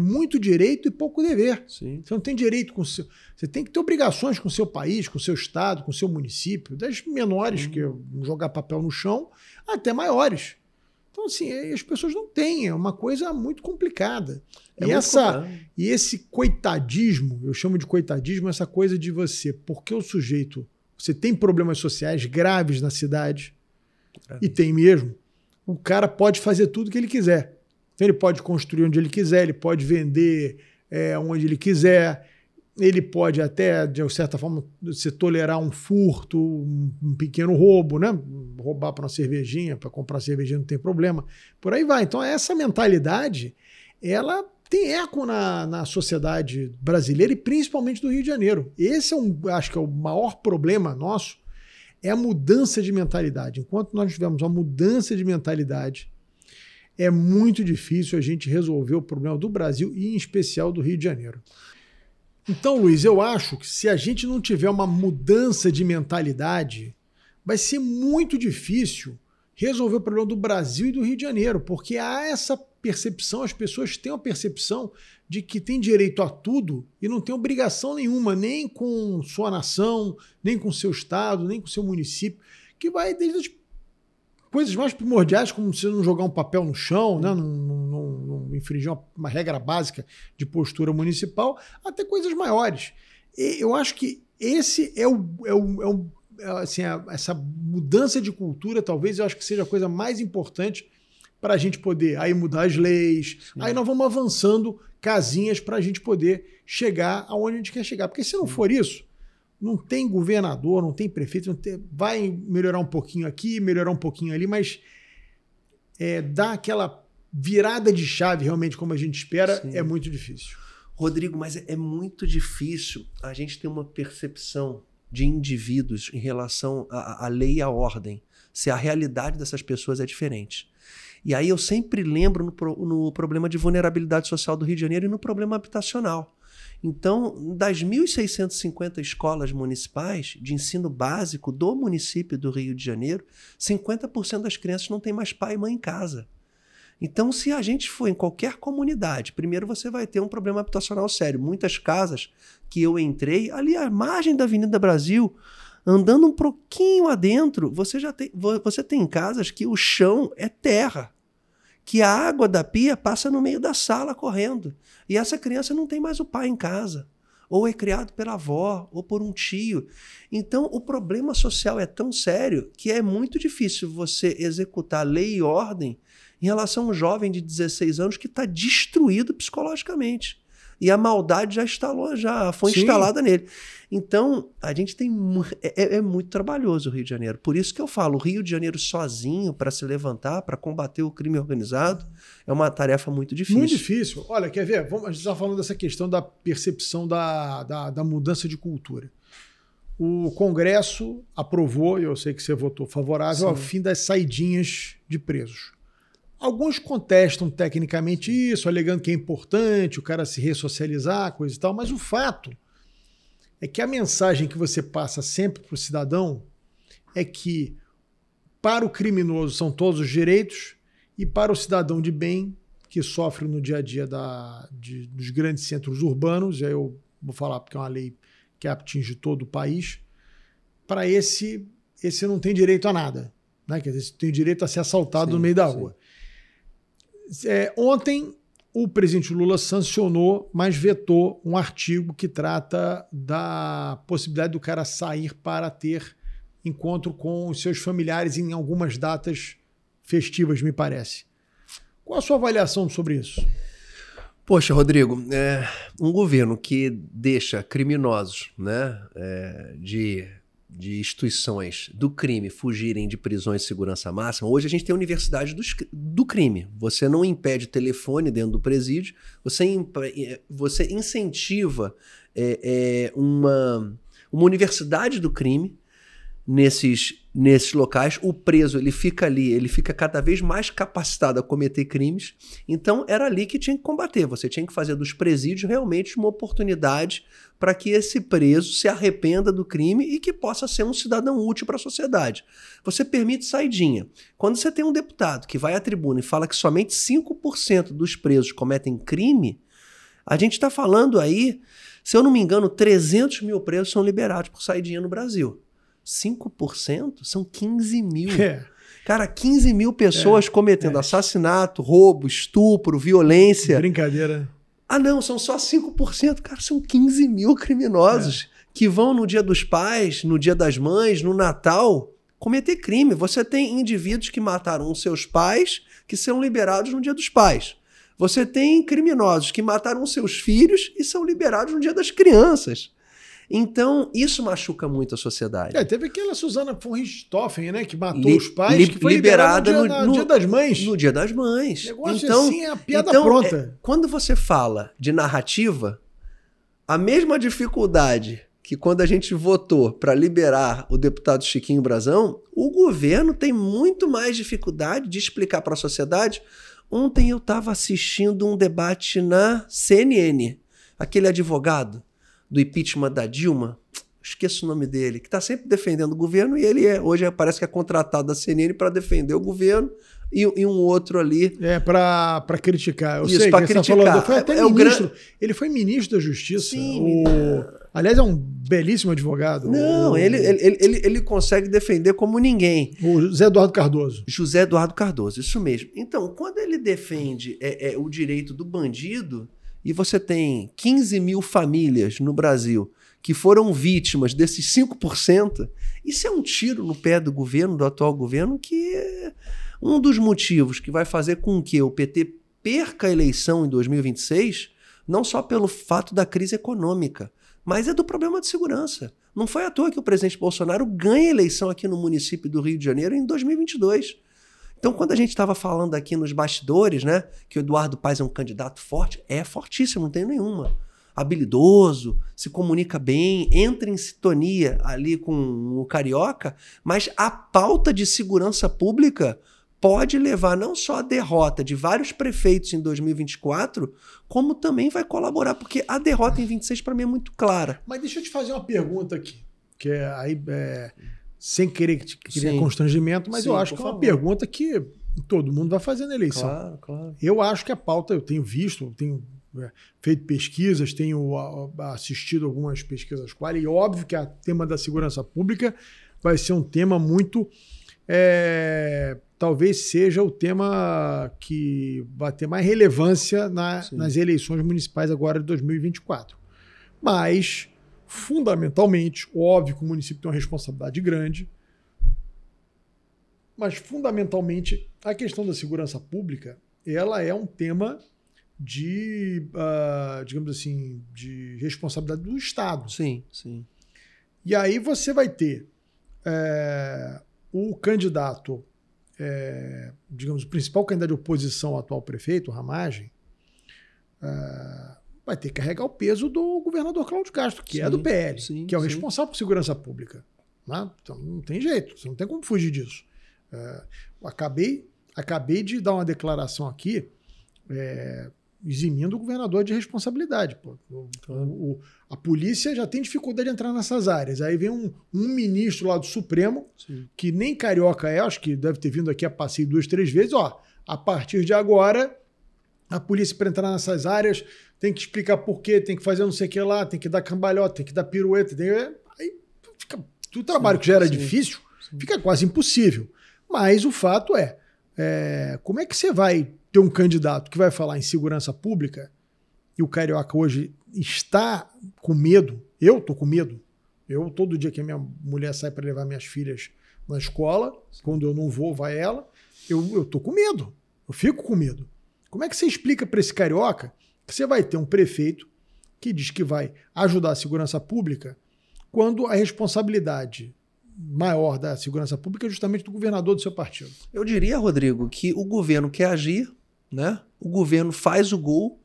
muito direito e pouco dever. Sim. Você não tem direito com seu... Você tem que ter obrigações com o seu país, com o seu estado, com o seu município, das menores, que é jogar papel no chão, até maiores. Então, assim, as pessoas não têm, é uma coisa muito complicada. E esse coitadismo, eu chamo de coitadismo, essa coisa de você, porque o sujeito... Você tem problemas sociais graves na cidade, e tem mesmo, o cara pode fazer tudo que ele quiser. Então ele pode construir onde ele quiser, ele pode vender onde ele quiser, ele pode até, de certa forma, se tolerar um furto, um pequeno roubo, né? Roubar para uma cervejinha, para comprar uma cervejinha não tem problema. Por aí vai. Então essa mentalidade, ela tem eco na sociedade brasileira e principalmente do Rio de Janeiro. Esse acho que é o maior problema nosso, é a mudança de mentalidade. Enquanto nós tivermos uma mudança de mentalidade, é muito difícil a gente resolver o problema do Brasil e, em especial, do Rio de Janeiro. Então, Luiz, eu acho que se a gente não tiver uma mudança de mentalidade, vai ser muito difícil resolver o problema do Brasil e do Rio de Janeiro, porque há essa percepção, as pessoas têm a percepção de que tem direito a tudo e não tem obrigação nenhuma, nem com sua nação, nem com seu estado, nem com seu município, que vai desde as coisas mais primordiais, como você não jogar um papel no chão, né? não infringir uma regra básica de postura municipal, até coisas maiores. E eu acho que esse assim, essa mudança de cultura, talvez eu acho que seja a coisa mais importante para a gente poder aí mudar as leis. Sim. Aí nós vamos avançando casinhas para a gente poder chegar aonde a gente quer chegar. Porque se não for isso, não tem governador, não tem prefeito, vai melhorar um pouquinho aqui, melhorar um pouquinho ali, mas dar aquela virada de chave realmente como a gente espera. Sim. É muito difícil. Rodrigo, mas é muito difícil a gente ter uma percepção de indivíduos em relação à lei e à ordem, se a realidade dessas pessoas é diferente. E aí eu sempre lembro no problema de vulnerabilidade social do Rio de Janeiro e no problema habitacional. Então, das 1.650 escolas municipais de ensino básico do município do Rio de Janeiro, 50% das crianças não têm mais pai e mãe em casa. Então, se a gente for em qualquer comunidade, primeiro você vai ter um problema habitacional sério. Muitas casas que eu entrei, ali à margem da Avenida Brasil, andando um pouquinho adentro, você tem casas que o chão é terra, que a água da pia passa no meio da sala correndo. E essa criança não tem mais o pai em casa. Ou é criado pela avó, ou por um tio. Então, o problema social é tão sério que é muito difícil você executar lei e ordem em relação a um jovem de 16 anos que está destruído psicologicamente. E a maldade já foi instalada nele. Então, a gente tem... É muito trabalhoso o Rio de Janeiro. Por isso que eu falo, o Rio de Janeiro sozinho, para se levantar, para combater o crime organizado, é uma tarefa muito difícil. Muito difícil. Olha, quer ver? A gente está falando dessa questão da percepção da mudança de cultura. O Congresso aprovou, e eu sei que você votou favorável, ao fim das saidinhas de presos. Alguns contestam tecnicamente isso, alegando que é importante o cara se ressocializar, coisa e tal, mas o fato é que a mensagem que você passa sempre para o cidadão é que para o criminoso são todos os direitos e para o cidadão de bem, que sofre no dia a dia dos grandes centros urbanos, e aí eu vou falar porque é uma lei que atinge todo o país, para esse não tem direito a nada, né? Quer dizer, tem direito a ser assaltado no meio da rua. Ontem, o presidente Lula sancionou, mas vetou um artigo que trata da possibilidade do cara sair para ter encontro com os seus familiares em algumas datas festivas, me parece. Qual a sua avaliação sobre isso? Poxa, Rodrigo, um governo que deixa criminosos, né, de instituições do crime fugirem de prisões de segurança máxima. Hoje a gente tem a universidade do crime. Você não impede telefone dentro do presídio, você incentiva uma universidade do crime nesses locais. O preso ele fica ali, ele fica cada vez mais capacitado a cometer crimes. Então era ali que tinha que combater. Você tinha que fazer dos presídios realmente uma oportunidade para que esse preso se arrependa do crime e que possa ser um cidadão útil para a sociedade. Você permite saidinha. Quando você tem um deputado que vai à tribuna e fala que somente 5% dos presos cometem crime, a gente está falando aí, se eu não me engano, 300 mil presos são liberados por saidinha no Brasil. 5% são 15 mil. Cara, 15 mil pessoas cometendo assassinato, roubo, estupro, violência. Brincadeira. Ah, não, são só 5%. Cara, são 15 mil criminosos que vão no Dia dos Pais, no Dia das Mães, no Natal, cometer crime. Você tem indivíduos que mataram os seus pais que são liberados no Dia dos Pais. Você tem criminosos que mataram os seus filhos e são liberados no Dia das Crianças. Então, isso machuca muito a sociedade. Teve aquela Susana von Richthofen, né, que matou os pais, que foi liberada no Dia das Mães. No Dia das Mães. Negócio então, assim, é a piada pronta. Quando você fala de narrativa, a mesma dificuldade que quando a gente votou para liberar o deputado Chiquinho Brazão, o governo tem muito mais dificuldade de explicar para a sociedade Ontem eu estava assistindo um debate na CNN. Aquele advogado do impeachment da Dilma, esqueço o nome dele, que está sempre defendendo o governo e ele hoje parece que é contratado da CNN para defender o governo e um outro ali. Para criticar. Eu Isso, sei para que criticar. Você falou, foi até ministro. Ele foi ministro da Justiça. Sim. Aliás, é um belíssimo advogado. Não, ele consegue defender como ninguém. O José Eduardo Cardoso. José Eduardo Cardoso, isso mesmo. Então, quando ele defende o direito do bandido, e você tem 15 mil famílias no Brasil que foram vítimas desses 5%, isso é um tiro no pé do governo, do atual governo, que é um dos motivos que vai fazer com que o PT perca a eleição em 2026, não só pelo fato da crise econômica, mas é do problema de segurança. Não foi à toa que o presidente Bolsonaro ganha a eleição aqui no município do Rio de Janeiro em 2022. Então, quando a gente estava falando aqui nos bastidores, né, que o Eduardo Paes é um candidato forte, é fortíssimo, não tem nenhuma. Habilidoso, se comunica bem, entra em sintonia ali com o Carioca, mas a pauta de segurança pública pode levar não só à derrota de vários prefeitos em 2024, como também vai colaborar, porque a derrota em 26 para mim é muito clara. Mas deixa eu te fazer uma pergunta aqui, que sem querer constrangimento, mas eu acho que é uma pergunta que todo mundo vai fazer na eleição. Claro, claro. Eu acho que a pauta, eu tenho visto, eu tenho feito pesquisas, tenho assistido algumas pesquisas quali, e óbvio que o tema da segurança pública vai ser um tema muito... talvez seja o tema que vai ter mais relevância nas eleições municipais agora de 2024. Mas, fundamentalmente, óbvio que o município tem uma responsabilidade grande, mas, fundamentalmente, a questão da segurança pública, ela é um tema de, digamos assim, de responsabilidade do Estado. Sim, sim. E aí você vai ter o candidato, digamos, o principal candidato de oposição ao atual prefeito, o Ramagem, vai ter que carregar o peso do governador Cláudio Castro, que é do PL, que é o responsável por segurança pública. Né? Então não tem jeito, você não tem como fugir disso. Acabei de dar uma declaração aqui eximindo o governador de responsabilidade. Pô. A polícia já tem dificuldade de entrar nessas áreas. Aí vem um ministro lá do Supremo, que nem carioca acho que deve ter vindo aqui a passeio 2, 3 vezes. A partir de agora, a polícia para entrar nessas áreas tem que explicar por quê, tem que fazer não sei o que lá, tem que dar cambalhota, tem que dar pirueta. Aí fica, o trabalho que já era difícil fica quase impossível. Mas o fato como é que você vai ter um candidato que vai falar em segurança pública e o carioca hoje está com medo? Eu estou com medo. Todo dia que a minha mulher sai para levar minhas filhas na escola, quando eu não vou, vai ela, eu estou com medo. Eu fico com medo. Como é que você explica para esse carioca que você vai ter um prefeito que diz que vai ajudar a segurança pública quando a responsabilidade maior da segurança pública é justamente do governador do seu partido? Eu diria, Rodrigo, que o governo quer agir, né? O governo faz o gol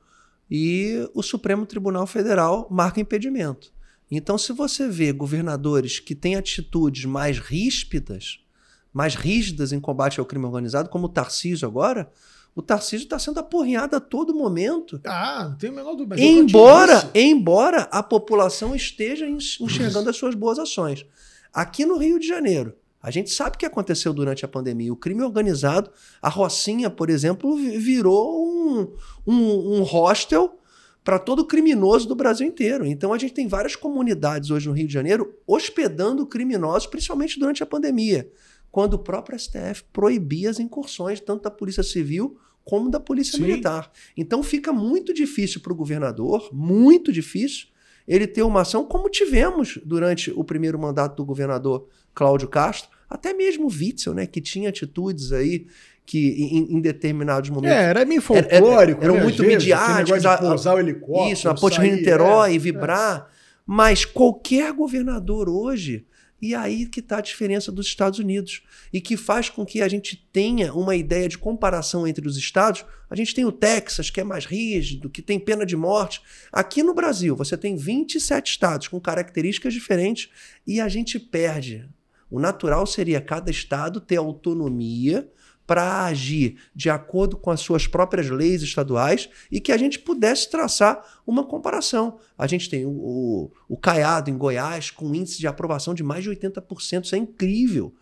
e o Supremo Tribunal Federal marca impedimento. Então, se você vê governadores que têm atitudes mais ríspidas, mais rígidas em combate ao crime organizado, como o Tarcísio agora, o Tarcísio está sendo apurrinhado a todo momento. Não tem o menor dúvida. Embora a população esteja enxergando as suas boas ações. Aqui no Rio de Janeiro, a gente sabe o que aconteceu durante a pandemia. O crime organizado, a Rocinha, por exemplo, virou um hostel para todo criminoso do Brasil inteiro. Então a gente tem várias comunidades hoje no Rio de Janeiro hospedando criminosos, principalmente durante a pandemia, quando o próprio STF proibia as incursões, tanto da Polícia Civil como da Polícia Militar. Então fica muito difícil para o governador, muito difícil, ele ter uma ação como tivemos durante o primeiro mandato do governador Cláudio Castro, até mesmo o Witzel, né, que tinha atitudes aí que em determinados momentos... Era meio folclórico. Eram muito midiáticos. De pousar o helicóptero. Isso, na Ponte Rio-Niterói, vibrar. Mas qualquer governador hoje... E aí que está a diferença dos Estados Unidos e que faz com que a gente tenha uma ideia de comparação entre os estados. A gente tem o Texas, que é mais rígido, que tem pena de morte. Aqui no Brasil, você tem 27 estados com características diferentes e a gente perde. O natural seria cada estado ter autonomia para agir de acordo com as suas próprias leis estaduais e que a gente pudesse traçar uma comparação. A gente tem o Caiado em Goiás com índice de aprovação de mais de 80%, isso é incrível.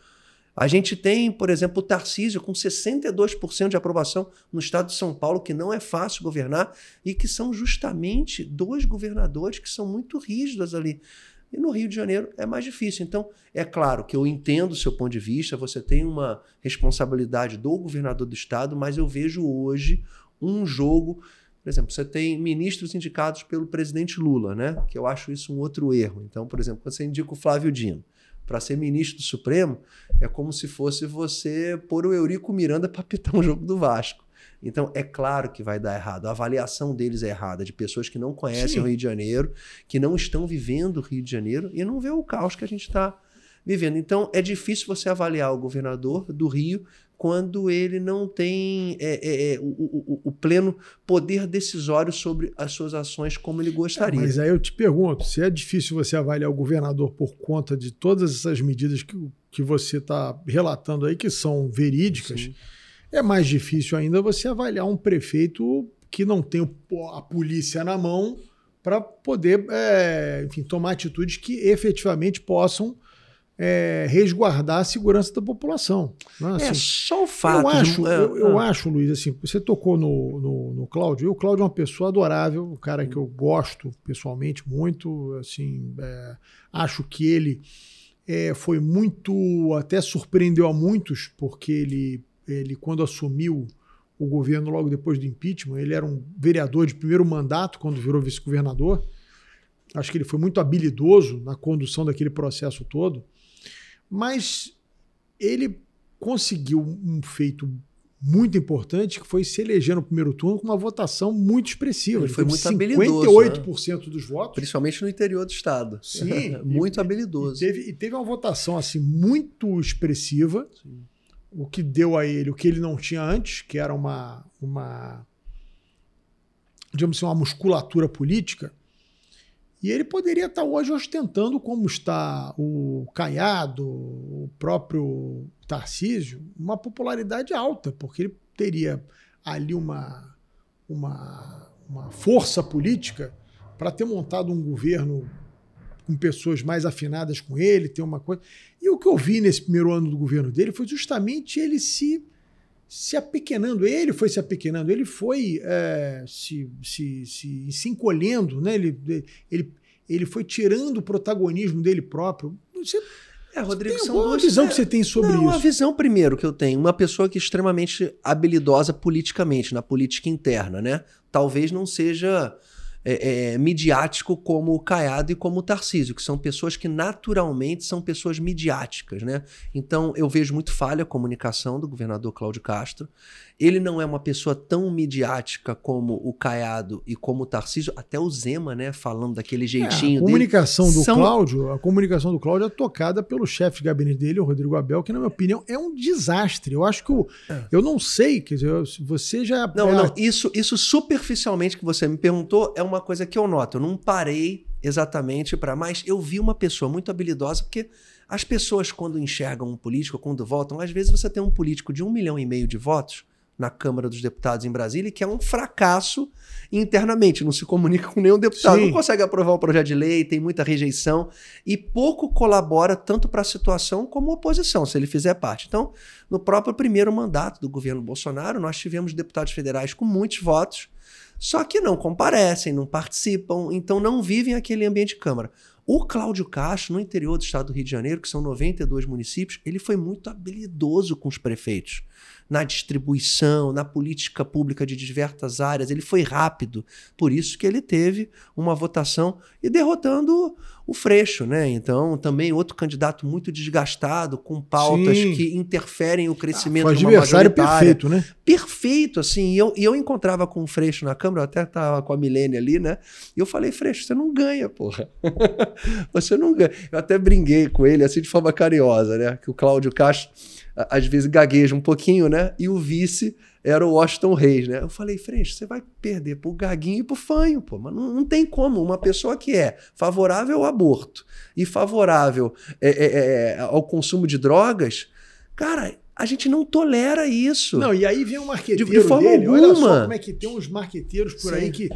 A gente tem, por exemplo, o Tarcísio com 62% de aprovação no estado de São Paulo, que não é fácil governar e que são justamente 2 governadores que são muito rígidos ali. E no Rio de Janeiro é mais difícil. Então, é claro que eu entendo o seu ponto de vista, você tem uma responsabilidade do governador do estado, mas eu vejo hoje um jogo... Por exemplo, você tem ministros indicados pelo presidente Lula, né? Que eu acho isso um outro erro. Então, por exemplo, quando você indica o Flávio Dino para ser ministro do Supremo, é como se fosse você pôr o Eurico Miranda para apitar um jogo do Vasco. Então, é claro que vai dar errado. A avaliação deles é errada, de pessoas que não conhecem o Rio de Janeiro, que não estão vivendo o Rio de Janeiro e não vê o caos que a gente está vivendo. Então, é difícil você avaliar o governador do Rio quando ele não tem o pleno poder decisório sobre as suas ações como ele gostaria. Mas aí eu te pergunto, se é difícil você avaliar o governador por conta de todas essas medidas que você está relatando aí, que são verídicas, sim, é mais difícil ainda você avaliar um prefeito que não tem a polícia na mão para poder, enfim, tomar atitudes que efetivamente possam resguardar a segurança da população. Não é, assim, só o fato. Eu acho, Luiz, assim, você tocou no Cláudio, e o Cláudio é uma pessoa adorável, um cara que eu gosto pessoalmente muito, assim, acho que ele foi muito, até surpreendeu a muitos, porque ele quando assumiu o governo logo depois do impeachment, ele era um vereador de primeiro mandato quando virou vice-governador. Acho que ele foi muito habilidoso na condução daquele processo todo, mas ele conseguiu um feito muito importante, que foi se eleger no primeiro turno com uma votação muito expressiva. Ele foi muito 58% habilidoso. 58% dos votos. Principalmente no interior do estado. Sim. Muito habilidoso. E teve uma votação assim, muito expressiva, sim, o que deu a ele o que ele não tinha antes, que era digamos assim, uma musculatura política. E ele poderia estar hoje ostentando, como está o Caiado, o próprio Tarcísio, uma popularidade alta, porque ele teria ali uma força política para ter montado um governo com pessoas mais afinadas com ele, ter uma coisa. E o que eu vi nesse primeiro ano do governo dele foi justamente ele se apequenando. Ele foi se apequenando, ele foi se encolhendo, né? Ele foi tirando o protagonismo dele próprio. Rodrigo, são duas visão que você tem sobre isso. A visão, primeiro, que eu tenho, uma pessoa que é extremamente habilidosa politicamente, na política interna, né? Talvez não seja midiático como o Caiado e como o Tarcísio, que são pessoas que naturalmente são pessoas midiáticas, né? Então eu vejo muito falha a comunicação do governador Cláudio Castro. Ele não é uma pessoa tão midiática como o Caiado e como o Tarcísio, até o Zema, né, falando daquele jeitinho a comunicação dele. A comunicação do Cláudio é tocada pelo chefe de gabinete dele, o Rodrigo Abel, que na minha opinião é um desastre. Eu acho que eu não sei, quer dizer, você já... Não, isso superficialmente que você me perguntou é uma coisa que eu noto. Eu não parei exatamente mas eu vi uma pessoa muito habilidosa, porque as pessoas quando enxergam um político, quando votam, às vezes você tem um político de 1,5 milhão de votos na Câmara dos Deputados em Brasília, que é um fracasso internamente, não se comunica com nenhum deputado, sim, não consegue aprovar um projeto de lei, tem muita rejeição e pouco colabora tanto para a situação como a oposição, se ele fizer parte. Então, no próprio primeiro mandato do governo Bolsonaro, nós tivemos deputados federais com muitos votos, só que não comparecem, não participam, então não vivem aquele ambiente de Câmara. O Cláudio Castro, no interior do estado do Rio de Janeiro, que são 92 municípios, ele foi muito habilidoso com os prefeitos. Na distribuição, na política pública de diversas áreas, ele foi rápido. Por isso que ele teve uma votação e derrotando o Freixo, né? Então, também outro candidato muito desgastado, com pautas, sim, que interferem no crescimento de uma adversário perfeito, né? Perfeito, assim. E eu encontrava com o Freixo na Câmara, eu até estava com a Milene ali, né? E eu falei, Freixo, você não ganha, porra. Você não ganha. Eu até brinquei com ele, assim, de forma carinhosa, né? Que o Cláudio Castro às vezes gagueja um pouquinho, né? E o vice era o Washington Reis, né? Eu falei, Freixo, você vai perder pro Gaguinho e pro Fanho, pô. Mas não tem como. Uma pessoa que é favorável ao aborto e favorável ao consumo de drogas, cara, A gente não tolera isso. Não, e aí vem um marqueteiro de forma dele. alguma. Olha só como é que tem uns marqueteiros por aí que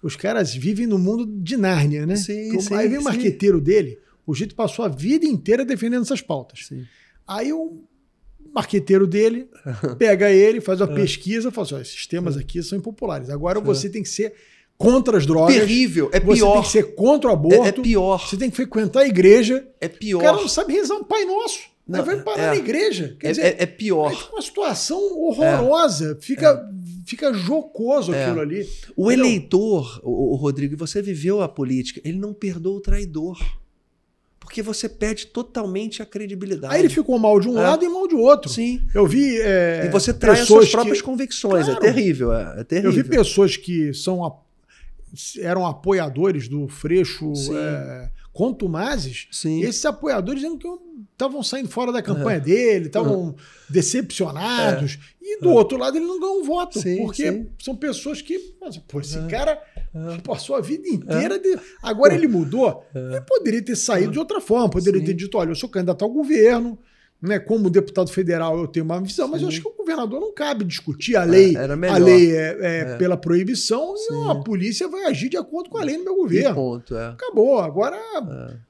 os caras vivem no mundo de Nárnia, né? Sim, aí vem o marqueteiro dele, o jeito passou a vida inteira defendendo essas pautas. Sim. Aí o marqueteiro dele pega ele, faz uma pesquisa e fala assim, esses temas aqui são impopulares. Agora você tem que ser contra as drogas. Terrível, é você pior. Tem que ser contra o aborto. É pior. Você tem que frequentar a igreja. É pior. O cara não sabe rezar um Pai Nosso. Não, aí vai parar na igreja. Quer dizer, é pior. É uma situação horrorosa. Fica jocoso aquilo ali. O eleitor, o Rodrigo, você viveu a política, ele não perdoa o traidor. Porque você perde totalmente a credibilidade. Aí ele ficou mal de um lado e mal de outro. Sim. Eu vi. E você traz as suas próprias convicções. Claro, é terrível. É terrível. Eu vi pessoas que eram apoiadores do Freixo contumazes. Sim. Esses apoiadores dizendo que estavam saindo fora da campanha dele, estavam decepcionados. E do outro lado ele não ganhou um voto. Porque são pessoas que... Pô, esse cara passou a vida inteira... Agora ele mudou. Ele poderia ter saído de outra forma. Poderia ter dito, olha, eu sou candidato ao governo, né? Como deputado federal eu tenho uma visão, mas eu acho que o governador não cabe discutir a lei. A lei pela proibição e a polícia vai agir de acordo com a lei no meu governo. Ponto, Acabou. Agora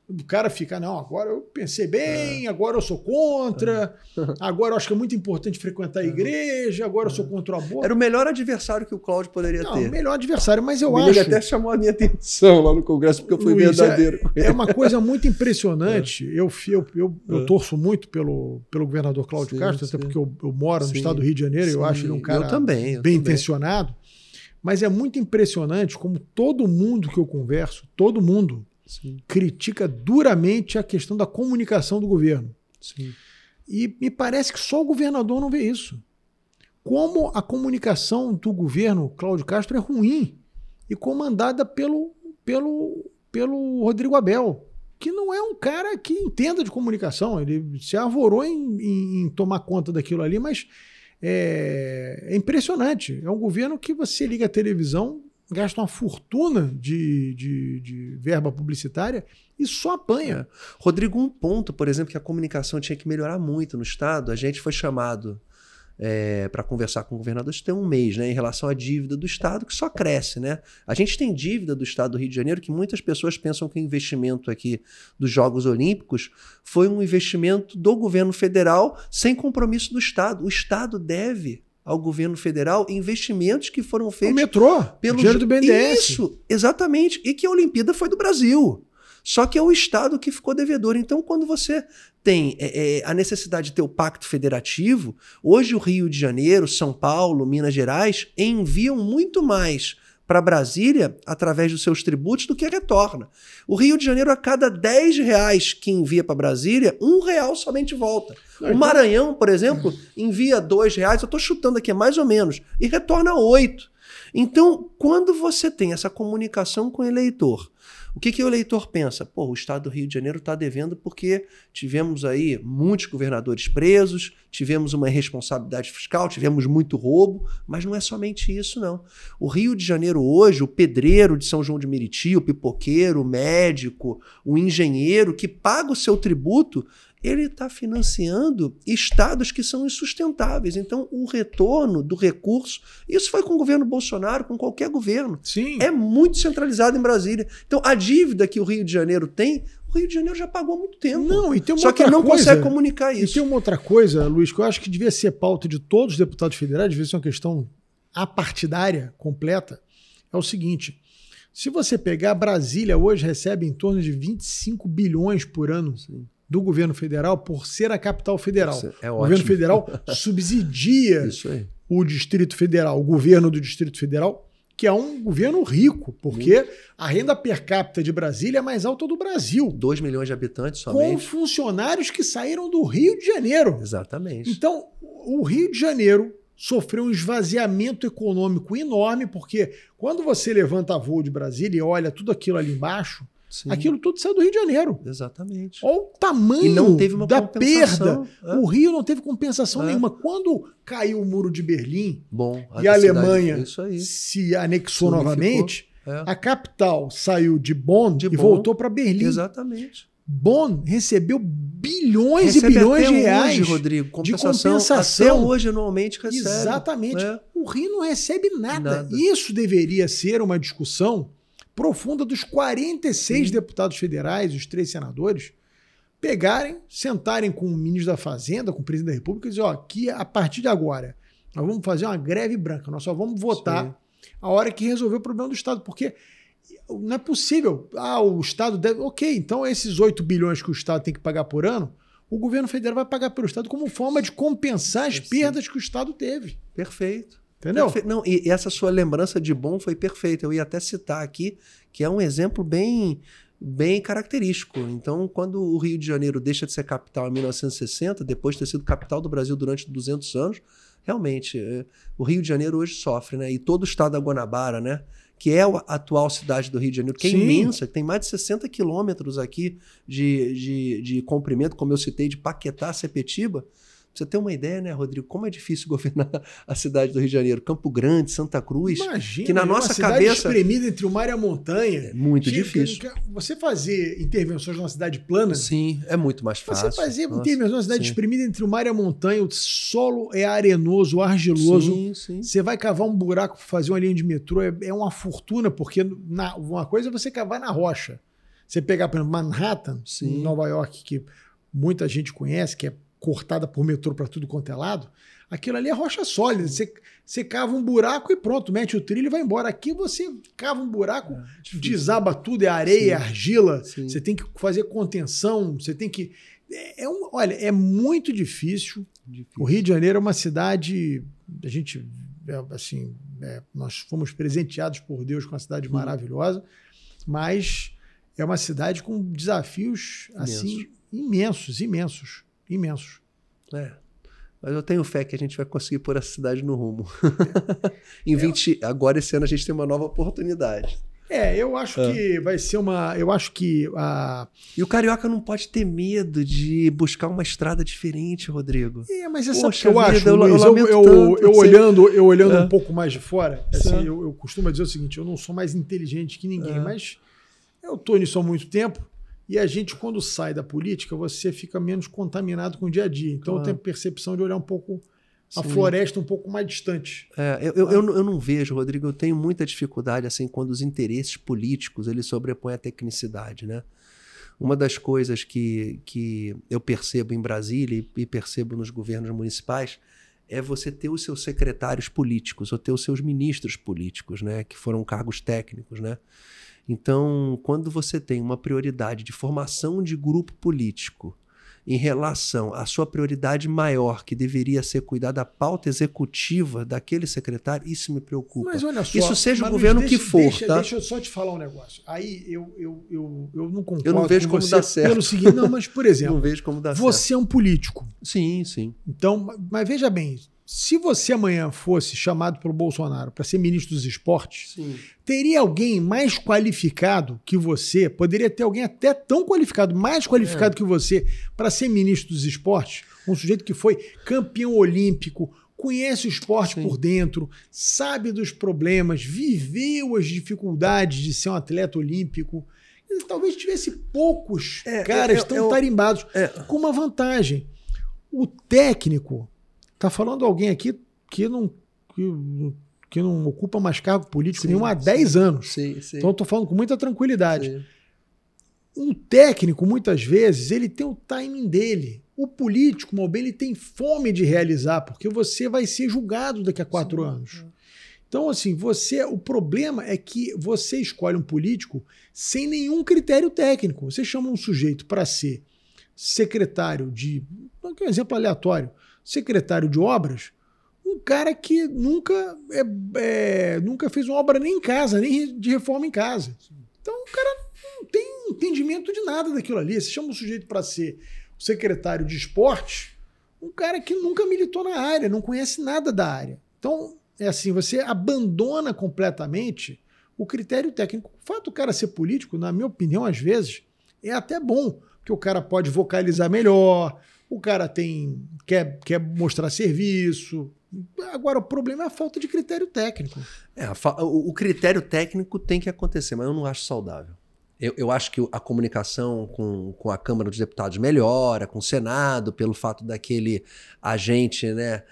o cara fica, não, agora eu pensei bem, agora eu sou contra, agora eu acho que é muito importante frequentar a igreja, agora eu sou contra o aborto. Era o melhor adversário que o Cláudio poderia ter. O melhor adversário, mas eu acho... Ele até chamou a minha atenção lá no Congresso, porque eu fui verdadeiro com ele. É uma coisa muito impressionante. Eu torço muito pelo governador Cláudio Castro, até porque eu moro no estado do Rio de Janeiro, eu acho ele um cara bem intencionado. Mas é muito impressionante como todo mundo que eu converso, todo mundo critica duramente a questão da comunicação do governo. E me parece que só o governador não vê isso. Como a comunicação do governo Cláudio Castro é ruim e comandada pelo Rodrigo Abel, que não é um cara que entenda de comunicação. Ele se arvorou em tomar conta daquilo ali, mas é impressionante. É um governo que você liga a televisão, gasta uma fortuna de verba publicitária e só apanha. Rodrigo, um ponto, por exemplo, que a comunicação tinha que melhorar muito no Estado, a gente foi chamado para conversar com o governador, isso tem um mês, né, em relação à dívida do Estado, que só cresce, né? A gente tem dívida do Estado do Rio de Janeiro que muitas pessoas pensam que o investimento aqui dos Jogos Olímpicos foi um investimento do governo federal sem compromisso do Estado. O Estado deve ao governo federal investimentos que foram feitos... O metrô, pelo dinheiro do BNDES. Isso, exatamente. E que a Olimpíada foi do Brasil. Só que é o Estado que ficou devedor. Então, quando você tem a necessidade de ter o pacto federativo, hoje o Rio de Janeiro, São Paulo, Minas Gerais enviam muito mais para Brasília através dos seus tributos do que retorna. O Rio de Janeiro, a cada R$10 que envia para Brasília, R$1 somente volta. O Maranhão, por exemplo, envia R$2, eu estou chutando aqui mais ou menos, e retorna 8. Então, quando você tem essa comunicação com o eleitor, o que o eleitor pensa? Pô, o Estado do Rio de Janeiro está devendo porque tivemos aí muitos governadores presos, tivemos uma irresponsabilidade fiscal, tivemos muito roubo, mas não é somente isso, não. O Rio de Janeiro hoje, o pedreiro de São João de Meriti, o pipoqueiro, o médico, o engenheiro que paga o seu tributo, ele está financiando estados que são insustentáveis. Então, o retorno do recurso, isso foi com o governo Bolsonaro, com qualquer governo. Sim. É muito centralizado em Brasília. Então, a dívida que o Rio de Janeiro tem, o Rio de Janeiro já pagou há muito tempo. Não, e tem uma Só que ele não consegue comunicar isso. E tem uma outra coisa, Luiz, que eu acho que devia ser pauta de todos os deputados federais, devia ser uma questão apartidária, completa, é o seguinte: se você pegar, Brasília hoje recebe em torno de 25 bilhões por ano do governo federal por ser a capital federal. O governo federal subsidia o Distrito Federal, o governo do Distrito Federal, que é um governo rico, porque a renda per capita de Brasília é a mais alta do Brasil. 2 milhões de habitantes somente. Com funcionários que saíram do Rio de Janeiro. Exatamente. Então, o Rio de Janeiro sofreu um esvaziamento econômico enorme, porque quando você levanta voo de Brasília e olha tudo aquilo ali embaixo, aquilo tudo saiu do Rio de Janeiro. Exatamente. Olha o tamanho e não teve uma da perda. O Rio não teve compensação nenhuma. Quando caiu o Muro de Berlim e a Alemanha se anexou novamente, a capital saiu de Bonn e voltou para Berlim. Exatamente. Bonn recebeu bilhões Recebe e bilhões até de reais hoje, Rodrigo, de compensação. compensação. Até hoje, anualmente, recebe. Exatamente. Né? O Rio não recebe nada. Nada. Isso deveria ser uma discussão profunda dos 46 deputados federais, os 3 senadores, pegarem, sentarem com o ministro da Fazenda, com o presidente da República e dizer, ó, que a partir de agora nós vamos fazer uma greve branca, nós só vamos votar a hora que resolver o problema do Estado, porque não é possível. O Estado deve... Ok, então esses 8 bilhões que o Estado tem que pagar por ano, o governo federal vai pagar pelo Estado como forma de compensar as perdas que o Estado teve. Perfeito. Entendeu? Não, e essa sua lembrança de Bonn foi perfeita. Eu ia até citar aqui, que é um exemplo bem característico. Então, quando o Rio de Janeiro deixa de ser capital em 1960, depois de ter sido capital do Brasil durante 200 anos, realmente, o Rio de Janeiro hoje sofre, né? E todo o estado da Guanabara, né? Que é a atual cidade do Rio de Janeiro, que é imensa, que tem mais de 60 quilômetros aqui de comprimento, como eu citei, de Paquetá a Sepetiba. Pra você ter uma ideia, né, Rodrigo, como é difícil governar a cidade do Rio de Janeiro. Campo Grande, Santa Cruz. Imagina, que na nossa uma cidade cabeça espremida entre o mar e a montanha. É muito difícil. Você fazer intervenções numa cidade plana... Sim, é muito mais fácil. Você fazer intervenções numa cidade espremida entre o mar e a montanha, o solo é arenoso, argiloso. Sim. Você vai cavar um buraco para fazer uma linha de metrô, é uma fortuna, porque uma coisa é você cavar na rocha. Você pegar, por exemplo, Manhattan, em Nova York, que muita gente conhece, que é cortada por metrô para tudo quanto é lado, aquilo ali é rocha sólida. Você cava um buraco e pronto, mete o trilho e vai embora. Aqui você cava um buraco, desaba tudo, é areia, argila, você tem que fazer contenção, você tem que... Olha, é muito difícil. O Rio de Janeiro é uma cidade... A gente, nós fomos presenteados por Deus com uma cidade maravilhosa, mas é uma cidade com desafios assim imensos. Mas eu tenho fé que a gente vai conseguir pôr essa cidade no rumo. Agora, esse ano, a gente tem uma nova oportunidade. Eu acho que vai ser uma... Eu acho que... E o carioca não pode ter medo de buscar uma estrada diferente, Rodrigo. Mas essa que eu acho, Luiz, eu olhando um pouco mais de fora, assim, eu costumo dizer o seguinte, eu não sou mais inteligente que ninguém, mas eu estou nisso há muito tempo. E a gente, quando sai da política, você fica menos contaminado com o dia a dia. Então eu tenho a percepção de olhar um pouco a floresta um pouco mais distante. Eu não vejo, Rodrigo, eu tenho muita dificuldade assim quando os interesses políticos eles sobrepõem a tecnicidade, né? Uma das coisas que eu percebo em Brasília e percebo nos governos municipais é você ter os seus secretários políticos ou ter os seus ministros políticos, né? Que foram cargos técnicos, né? Então, quando você tem uma prioridade de formação de grupo político em relação à sua prioridade maior, que deveria ser cuidar da pauta executiva daquele secretário, isso me preocupa. Mas olha só, isso seja o governo que for, tá? Deixa eu só te falar um negócio. Aí eu não concordo. Eu não vejo com como você dar certo. Pelo seguinte, não, mas por exemplo, não vejo como dar você certo. É um político. Sim. Então, mas veja bem, se você amanhã fosse chamado pelo Bolsonaro para ser ministro dos esportes, teria alguém mais qualificado que você, poderia ter alguém até tão qualificado, mais qualificado que você, para ser ministro dos esportes, um sujeito que foi campeão olímpico, conhece o esporte por dentro, sabe dos problemas, viveu as dificuldades de ser um atleta olímpico. Talvez tivesse poucos caras tão tarimbados, com uma vantagem. O técnico... Está falando alguém aqui que não ocupa mais cargo político nenhum há 10 anos. Então, estou falando com muita tranquilidade. Um técnico, muitas vezes, ele tem o timing dele. O político, ele tem fome de realizar, porque você vai ser julgado daqui a 4 anos. Então, assim, o problema é que você escolhe um político sem nenhum critério técnico. Você chama um sujeito para ser secretário de... Um exemplo aleatório. Secretário de obras, um cara que nunca fez uma obra nem em casa, nem de reforma em casa. Então o cara não tem entendimento de nada daquilo ali. Você chama um sujeito para ser o secretário de esporte, um cara que nunca militou na área, não conhece nada da área. Então, você abandona completamente o critério técnico. O fato do cara ser político, na minha opinião, às vezes, é até bom, porque o cara pode vocalizar melhor, o cara quer mostrar serviço. Agora, o problema é a falta de critério técnico. O critério técnico tem que acontecer, mas eu não acho saudável. Eu acho que a comunicação com a Câmara dos Deputados melhora, com o Senado, pelo fato daquele agente, né,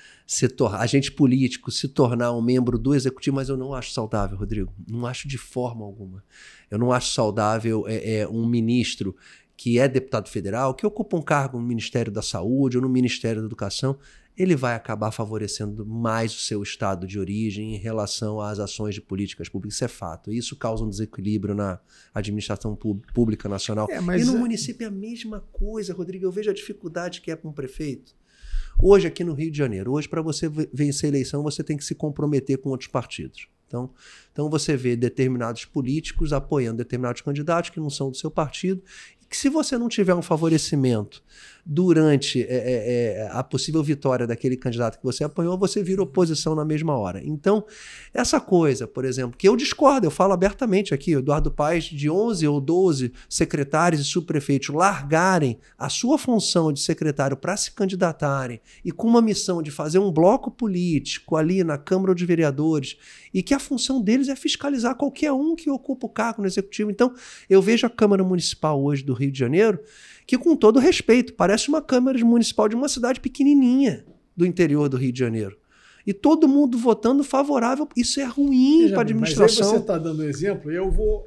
agente político se tornar um membro do Executivo, mas eu não acho saudável, Rodrigo. Não acho de forma alguma. Eu não acho saudável um ministro que é deputado federal, que ocupa um cargo no Ministério da Saúde ou no Ministério da Educação, ele vai acabar favorecendo mais o seu estado de origem em relação às ações de políticas públicas. Isso é fato. Isso causa um desequilíbrio na administração pública nacional. E no município é a mesma coisa, Rodrigo. Eu vejo a dificuldade que é para um prefeito. Hoje, aqui no Rio de Janeiro, hoje, para você vencer a eleição, você tem que se comprometer com outros partidos. Então você vê determinados políticos apoiando determinados candidatos que não são do seu partido, e que se você não tiver um favorecimento durante a possível vitória daquele candidato que você apoiou, você vira oposição na mesma hora. Então, essa coisa, por exemplo, que eu discordo, eu falo abertamente aqui, Eduardo Paes, de 11 ou 12 secretários e subprefeitos largarem a sua função de secretário para se candidatarem e com uma missão de fazer um bloco político ali na Câmara de Vereadores, e que a função deles é fiscalizar qualquer um que ocupa o cargo no Executivo. Então, eu vejo a Câmara Municipal hoje do Rio de Janeiro que, com todo respeito, parece uma Câmara Municipal de uma cidade pequenininha do interior do Rio de Janeiro. E todo mundo votando favorável. Isso é ruim para a administração. Mas aí você está dando exemplo e eu vou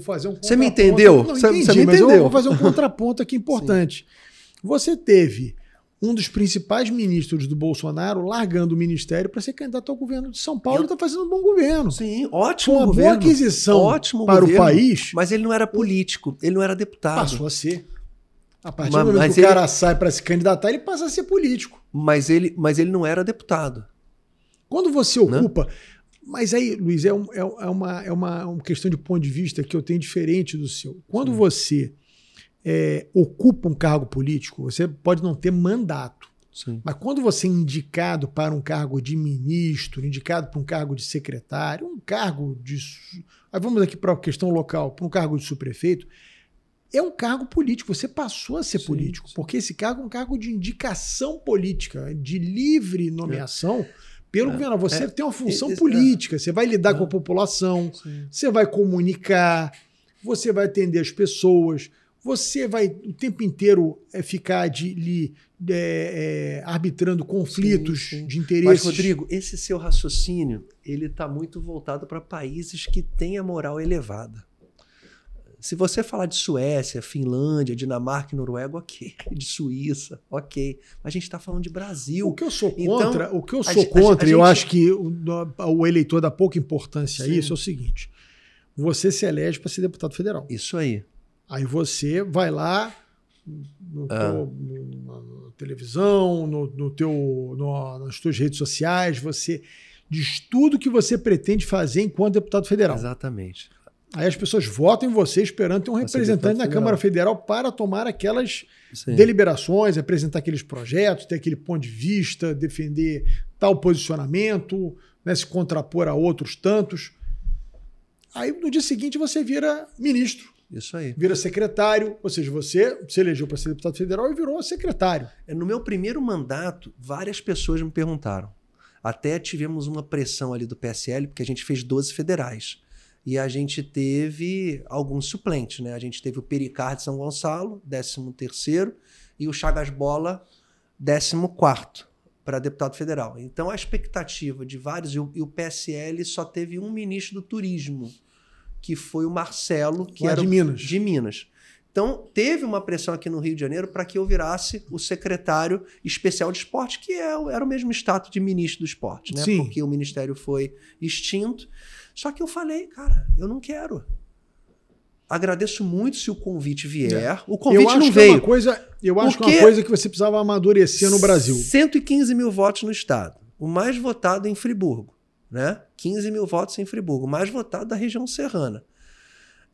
fazer um contraponto. Você me entendeu? Não, entendi, você me entendeu. Mas eu vou fazer um contraponto aqui importante. Sim. Você teve um dos principais ministros do Bolsonaro largando o ministério para ser candidato ao governo de São Paulo e está fazendo um bom governo. Sim, ótimo uma governo. Boa aquisição para o país. Mas ele não era político, ele não era deputado. Passou a ser. A partir do momento que o cara sai para se candidatar, ele passa a ser político. Mas ele não era deputado. Quando você ocupa... Mas aí, Luiz, é uma questão de ponto de vista que eu tenho diferente do seu. Quando você ocupa um cargo político, você pode não ter mandato. Sim. Mas quando você é indicado para um cargo de ministro, indicado para um cargo de secretário, um cargo de... Aí vamos aqui para a questão local, para um cargo de subprefeito, é um cargo político, você passou a ser político, porque esse cargo é um cargo de indicação política, de livre nomeação pelo governo. Você tem uma função política, você vai lidar com a população, você vai comunicar, você vai atender as pessoas, você vai o tempo inteiro ficar arbitrando conflitos de interesses. Mas, Rodrigo, esse seu raciocínio ele está muito voltado para países que têm a moral elevada. Se você falar de Suécia, Finlândia, Dinamarca e Noruega, ok. De Suíça, ok. Mas a gente está falando de Brasil. O que eu sou contra, eu acho que o eleitor dá pouca importância a isso, é o seguinte. Você se elege para ser deputado federal. Isso aí. Aí você vai lá na televisão, nas suas redes sociais, você diz tudo que você pretende fazer enquanto deputado federal. Exatamente. Aí as pessoas votam em você esperando ter um representante na Câmara Federal para tomar aquelas deliberações, apresentar aqueles projetos, ter aquele ponto de vista, defender tal posicionamento, né, se contrapor a outros tantos. Aí no dia seguinte você vira ministro. Isso aí. Vira secretário, ou seja, você se elegeu para ser deputado federal e virou secretário. No meu primeiro mandato, várias pessoas me perguntaram. Até tivemos uma pressão ali do PSL, porque a gente fez 12 federais. E a gente teve alguns suplentes, né? A gente teve o Pericard de São Gonçalo, 13º, e o Chagas Bola, 14º, para deputado federal. Então a expectativa de vários... E o PSL só teve um ministro do turismo, que foi o Marcelo, que era de Minas. Então teve uma pressão aqui no Rio de Janeiro para que eu virasse o secretário especial de esporte, que era o mesmo status de ministro do esporte, né? Sim. Porque o ministério foi extinto. Só que eu falei, cara, eu não quero. Agradeço muito se o convite vier. O convite não veio. Eu acho que é uma coisa que você precisava amadurecer no Brasil. 115 mil votos no estado. O mais votado em Friburgo. Né? 15 mil votos em Friburgo. O mais votado da região serrana.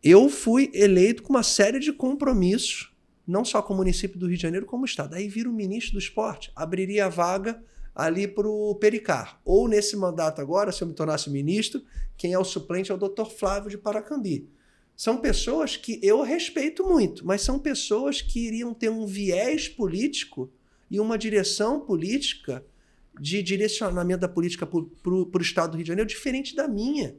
Eu fui eleito com uma série de compromissos, não só com o município do Rio de Janeiro, como o estado. Aí vira o ministro do esporte. Abriria a vaga ali para o Pericard. Ou nesse mandato agora, se eu me tornasse ministro, quem é o suplente é o Dr. Flávio de Paracambi. São pessoas que eu respeito muito, mas são pessoas que iriam ter um viés político e uma direção política de direcionamento da política para o estado do Rio de Janeiro diferente da minha.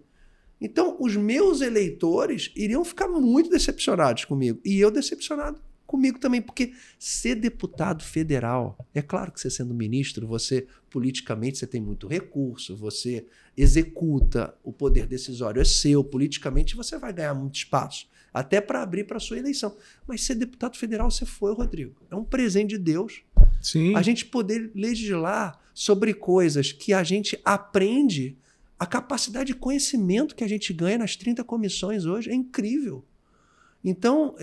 Então, os meus eleitores iriam ficar muito decepcionados comigo. E eu decepcionado comigo também, porque ser deputado federal, é claro que você sendo ministro, você politicamente você tem muito recurso, você executa, o poder decisório é seu, politicamente você vai ganhar muito espaço, até para abrir para a sua eleição. Mas ser deputado federal você foi, Rodrigo. É um presente de Deus. Sim. A gente poder legislar sobre coisas que a gente aprende, a capacidade de conhecimento que a gente ganha nas 30 comissões hoje é incrível. Então,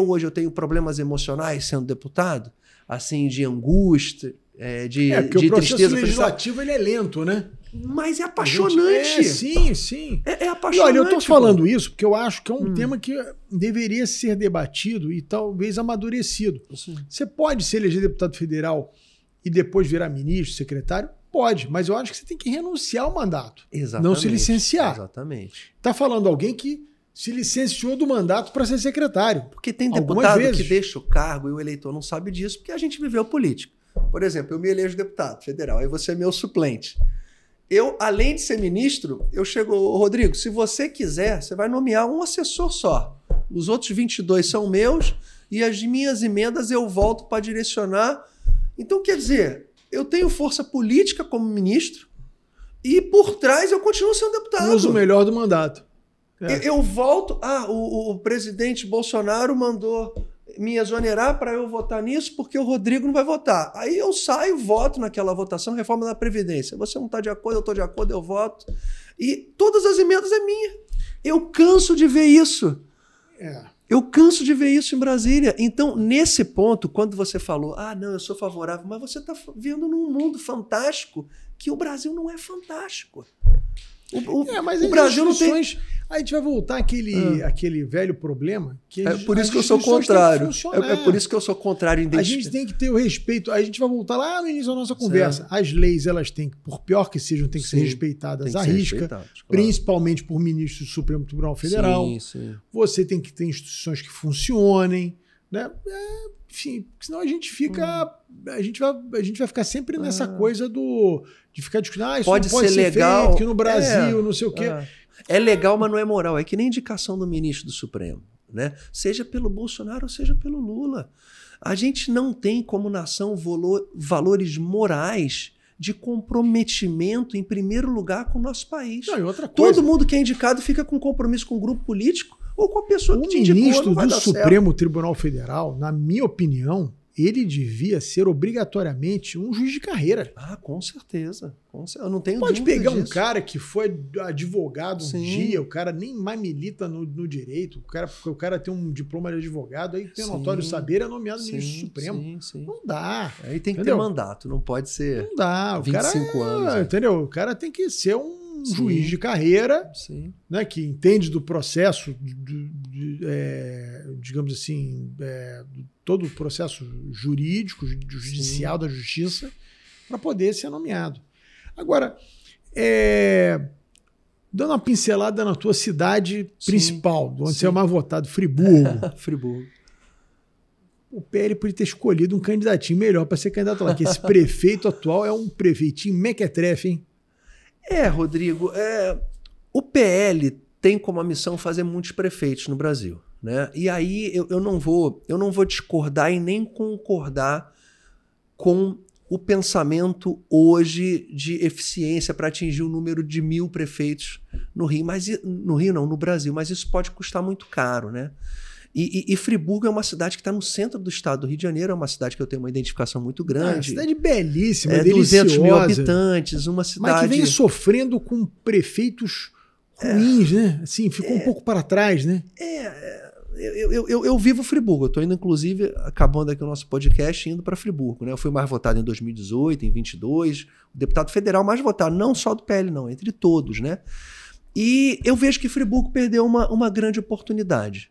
hoje eu tenho problemas emocionais sendo deputado, assim, de angústia, de porque o processo tristeza. legislativo ele é lento, né? Mas é apaixonante. Sim. É apaixonante. E olha, eu estou falando isso porque eu acho que é um tema que deveria ser debatido e talvez amadurecido. Sim. Você pode se eleger deputado federal e depois virar ministro, secretário? Pode, mas eu acho que você tem que renunciar ao mandato. Exatamente. Não se licenciar. Exatamente. Está falando alguém que se licenciou do mandato para ser secretário. Porque tem deputado que deixa o cargo e o eleitor não sabe disso porque a gente viveu política. Por exemplo, eu me elejo deputado federal, aí você é meu suplente. Eu, além de ser ministro, eu chego, Rodrigo, se você quiser, você vai nomear um assessor só. Os outros 22 são meus e as minhas emendas eu volto para direcionar. Então, quer dizer, eu tenho força política como ministro e por trás eu continuo sendo deputado. Uso o melhor do mandato. Eu volto... o presidente Bolsonaro mandou me exonerar para eu votar nisso porque o Rodrigo não vai votar. Aí eu saio, voto naquela votação, reforma da Previdência. Você não está de acordo, eu estou de acordo, eu voto. E todas as emendas é minha. Eu canso de ver isso. Eu canso de ver isso em Brasília. Então, nesse ponto, quando você falou, não, eu sou favorável, mas você está vivendo num mundo fantástico que o Brasil não é fantástico. Mas o Brasil não tem... Aí a gente vai voltar àquele velho problema que por isso que eu sou contrário. É por isso que eu sou contrário. A gente tem que ter o respeito. A gente vai voltar lá no início da nossa conversa. As leis, elas têm que, por pior que sejam, têm que ser respeitadas à risca, principalmente por ministros do Supremo Tribunal Federal. Sim. Você tem que ter instituições que funcionem, né? Enfim, senão a gente fica... A gente vai ficar sempre nessa coisa de ficar discutindo, isso pode não pode ser legal, feito, que no Brasil, não sei o quê. É legal, mas não é moral. É que nem indicação do ministro do Supremo, né? Seja pelo Bolsonaro ou seja pelo Lula. A gente não tem como nação valores morais de comprometimento, em primeiro lugar, com o nosso país. Não, e outra coisa, todo mundo que é indicado fica com compromisso com o grupo político ou com a pessoa que te indicou. O ministro do Supremo Tribunal Federal, na minha opinião, ele devia ser obrigatoriamente um juiz de carreira. Com certeza. Eu não tenho Pode dúvida pegar disso. um cara que foi advogado um dia, o cara nem mais milita no direito, o cara tem um diploma de advogado, aí tem notório saber, é nomeado ministro do Supremo. Não dá. Aí tem que ter mandato, não pode ser. Não dá. 25 anos. Entendeu? O cara tem que ser um juiz de carreira, né, que entende do processo, digamos assim, todo o processo jurídico, judicial da justiça, para poder ser nomeado. Agora, dando uma pincelada na tua cidade principal, onde você é o mais votado, Friburgo. Friburgo. O PL podia ter escolhido um candidatinho melhor para ser candidato lá, que esse prefeito atual é um prefeitinho mequetrefe, hein? Rodrigo, o PL tem como missão fazer muitos prefeitos no Brasil, né? E aí eu não vou discordar e nem concordar com o pensamento hoje de eficiência para atingir o número de 1.000 prefeitos no Rio, no Brasil, mas isso pode custar muito caro, né? E Friburgo é uma cidade que está no centro do estado do Rio de Janeiro, é uma cidade que eu tenho uma identificação muito grande. É uma cidade belíssima, 200 mil habitantes, uma cidade... Mas que vem sofrendo com prefeitos ruins, né? Assim, ficou um pouco para trás, né? Eu vivo Friburgo, eu estou indo, inclusive, acabando aqui o nosso podcast, indo para Friburgo, né? Eu fui mais votado em 2018, em 2022, o deputado federal mais votado, não só do PL, não, entre todos, né? E eu vejo que Friburgo perdeu uma grande oportunidade.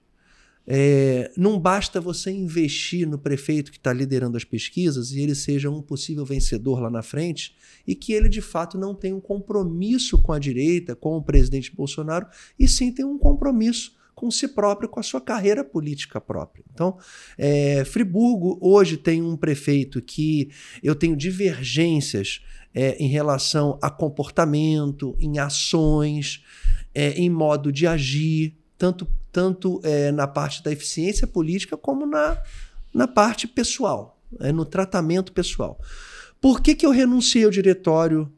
Não basta você investir no prefeito que está liderando as pesquisas e ele seja um possível vencedor lá na frente e que ele de fato não tenha um compromisso com a direita, com o presidente Bolsonaro, e sim tem um compromisso com si próprio, com a sua carreira política própria. Então, Friburgo hoje tem um prefeito que eu tenho divergências em relação a comportamento, em ações, em modo de agir, tanto na parte da eficiência política como na parte pessoal, no tratamento pessoal. Por que eu renunciei ao diretório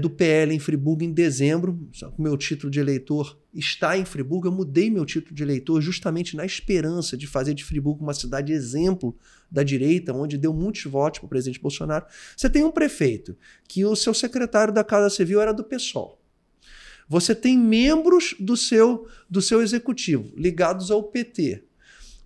do PL em Friburgo em dezembro? O meu título de eleitor está em Friburgo. Eu mudei meu título de eleitor justamente na esperança de fazer de Friburgo uma cidade exemplo da direita, onde deu muitos votos para o presidente Bolsonaro. Você tem um prefeito que o seu secretário da Casa Civil era do PSOL. Você tem membros do seu executivo ligados ao PT.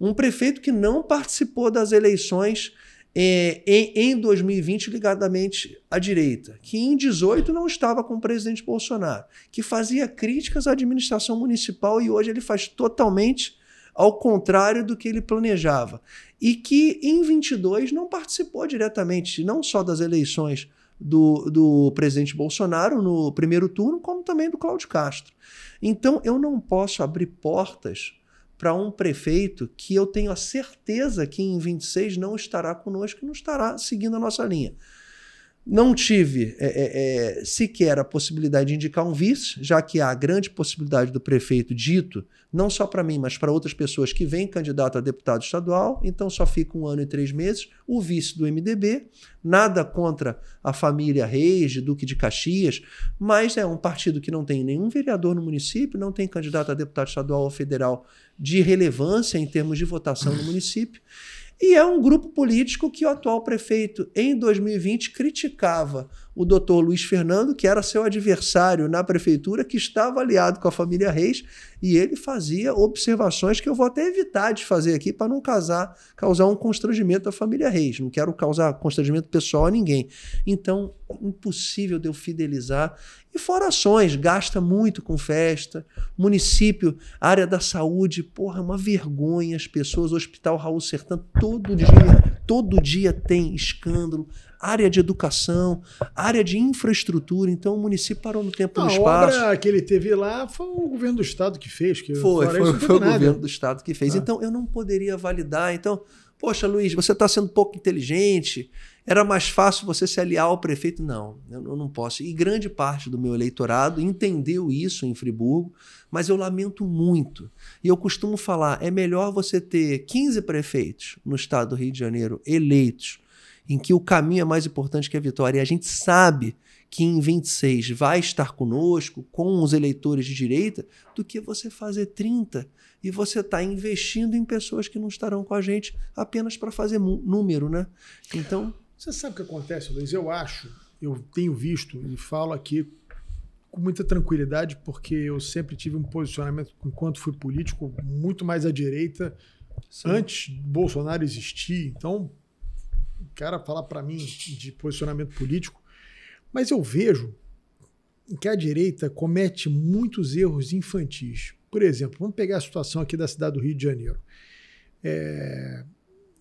Um prefeito que não participou das eleições em 2020 ligadamente à direita, que em 2018 não estava com o presidente Bolsonaro, que fazia críticas à administração municipal e hoje ele faz totalmente ao contrário do que ele planejava. E que em 2022 não participou diretamente, não só das eleições do presidente Bolsonaro no primeiro turno, como também do Cláudio Castro. Então eu não posso abrir portas para um prefeito que eu tenho a certeza que em 26 não estará conosco, não estará seguindo a nossa linha. Não tive sequer a possibilidade de indicar um vice, já que há a grande possibilidade do prefeito dito, não só para mim, mas para outras pessoas que vêm candidato a deputado estadual, então só fica 1 ano e 3 meses, o vice do MDB, nada contra a família Reis, de Duque de Caxias, mas é um partido que não tem nenhum vereador no município, não tem candidato a deputado estadual ou federal de relevância em termos de votação no município, e é um grupo político que o atual prefeito, em 2020, criticava o doutor Luiz Fernando, que era seu adversário na prefeitura, que estava aliado com a família Reis, e ele fazia observações que eu vou até evitar de fazer aqui para não causar um constrangimento à família Reis. Não quero causar constrangimento pessoal a ninguém. Então, impossível de eu fidelizar. E fora ações, gasta muito com festa, município, área da saúde, porra, é uma vergonha as pessoas, o Hospital Raul Sertã, todo dia tem escândalo, área de educação, área de infraestrutura, então o município parou no tempo e no espaço. A obra que ele teve lá foi o governo do estado que fez. Foi o governo do estado que fez. Então eu não poderia validar. Então, poxa, Luiz, você está sendo pouco inteligente, era mais fácil você se aliar ao prefeito. Não, eu não posso. E grande parte do meu eleitorado entendeu isso em Friburgo, mas eu lamento muito. E eu costumo falar, é melhor você ter 15 prefeitos no estado do Rio de Janeiro eleitos, em que o caminho é mais importante que a vitória, e a gente sabe que em 26 vai estar conosco, com os eleitores de direita, do que você fazer 30 e você está investindo em pessoas que não estarão com a gente apenas para fazer número, né? Então... Você sabe o que acontece, Luiz? Eu tenho visto e falo aqui com muita tranquilidade, porque eu sempre tive um posicionamento, enquanto fui político, muito mais à direita, sim, antes do Bolsonaro existir. Então, o cara falar para mim de posicionamento político, mas eu vejo que a direita comete muitos erros infantis. Por exemplo, vamos pegar a situação aqui da cidade do Rio de Janeiro.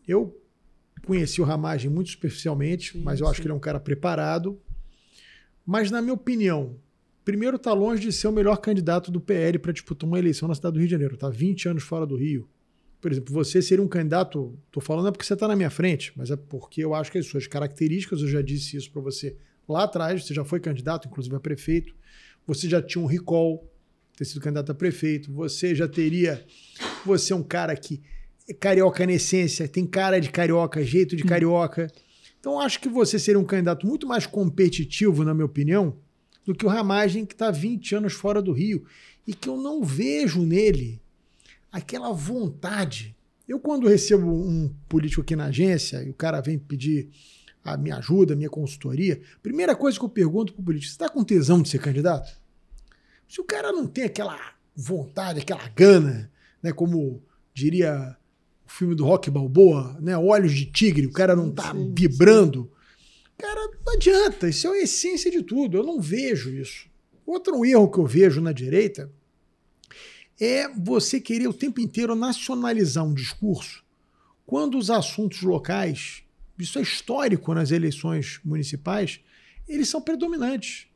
Eu conheci o Ramagem muito superficialmente, mas eu acho que ele é um cara preparado. Mas, na minha opinião, primeiro está longe de ser o melhor candidato do PL para disputar uma eleição na cidade do Rio de Janeiro. Está 20 anos fora do Rio. Por exemplo, você seria um candidato, estou falando não é porque você está na minha frente, mas é porque eu acho que as suas características, eu já disse isso para você lá atrás, você já foi candidato, inclusive a prefeito, você já tinha um recall, ter sido candidato a prefeito, você é um cara que é carioca na essência, tem cara de carioca, jeito de carioca. Então, acho que você seria um candidato muito mais competitivo, na minha opinião, do que o Ramagem, que está 20 anos fora do Rio, e que eu não vejo nele aquela vontade. Eu, quando recebo um político aqui na agência, e o cara vem pedir a minha ajuda, a minha consultoria, primeira coisa que eu pergunto para o político, você está com tesão de ser candidato? Se o cara não tem aquela vontade, aquela gana, né, como diria o filme do Rocky Balboa, né, olhos de tigre, o cara não está vibrando, cara, não adianta, isso é a essência de tudo, eu não vejo isso. Outro erro que eu vejo na direita é você querer o tempo inteiro nacionalizar um discurso quando os assuntos locais, isso é histórico nas eleições municipais, eles são predominantes.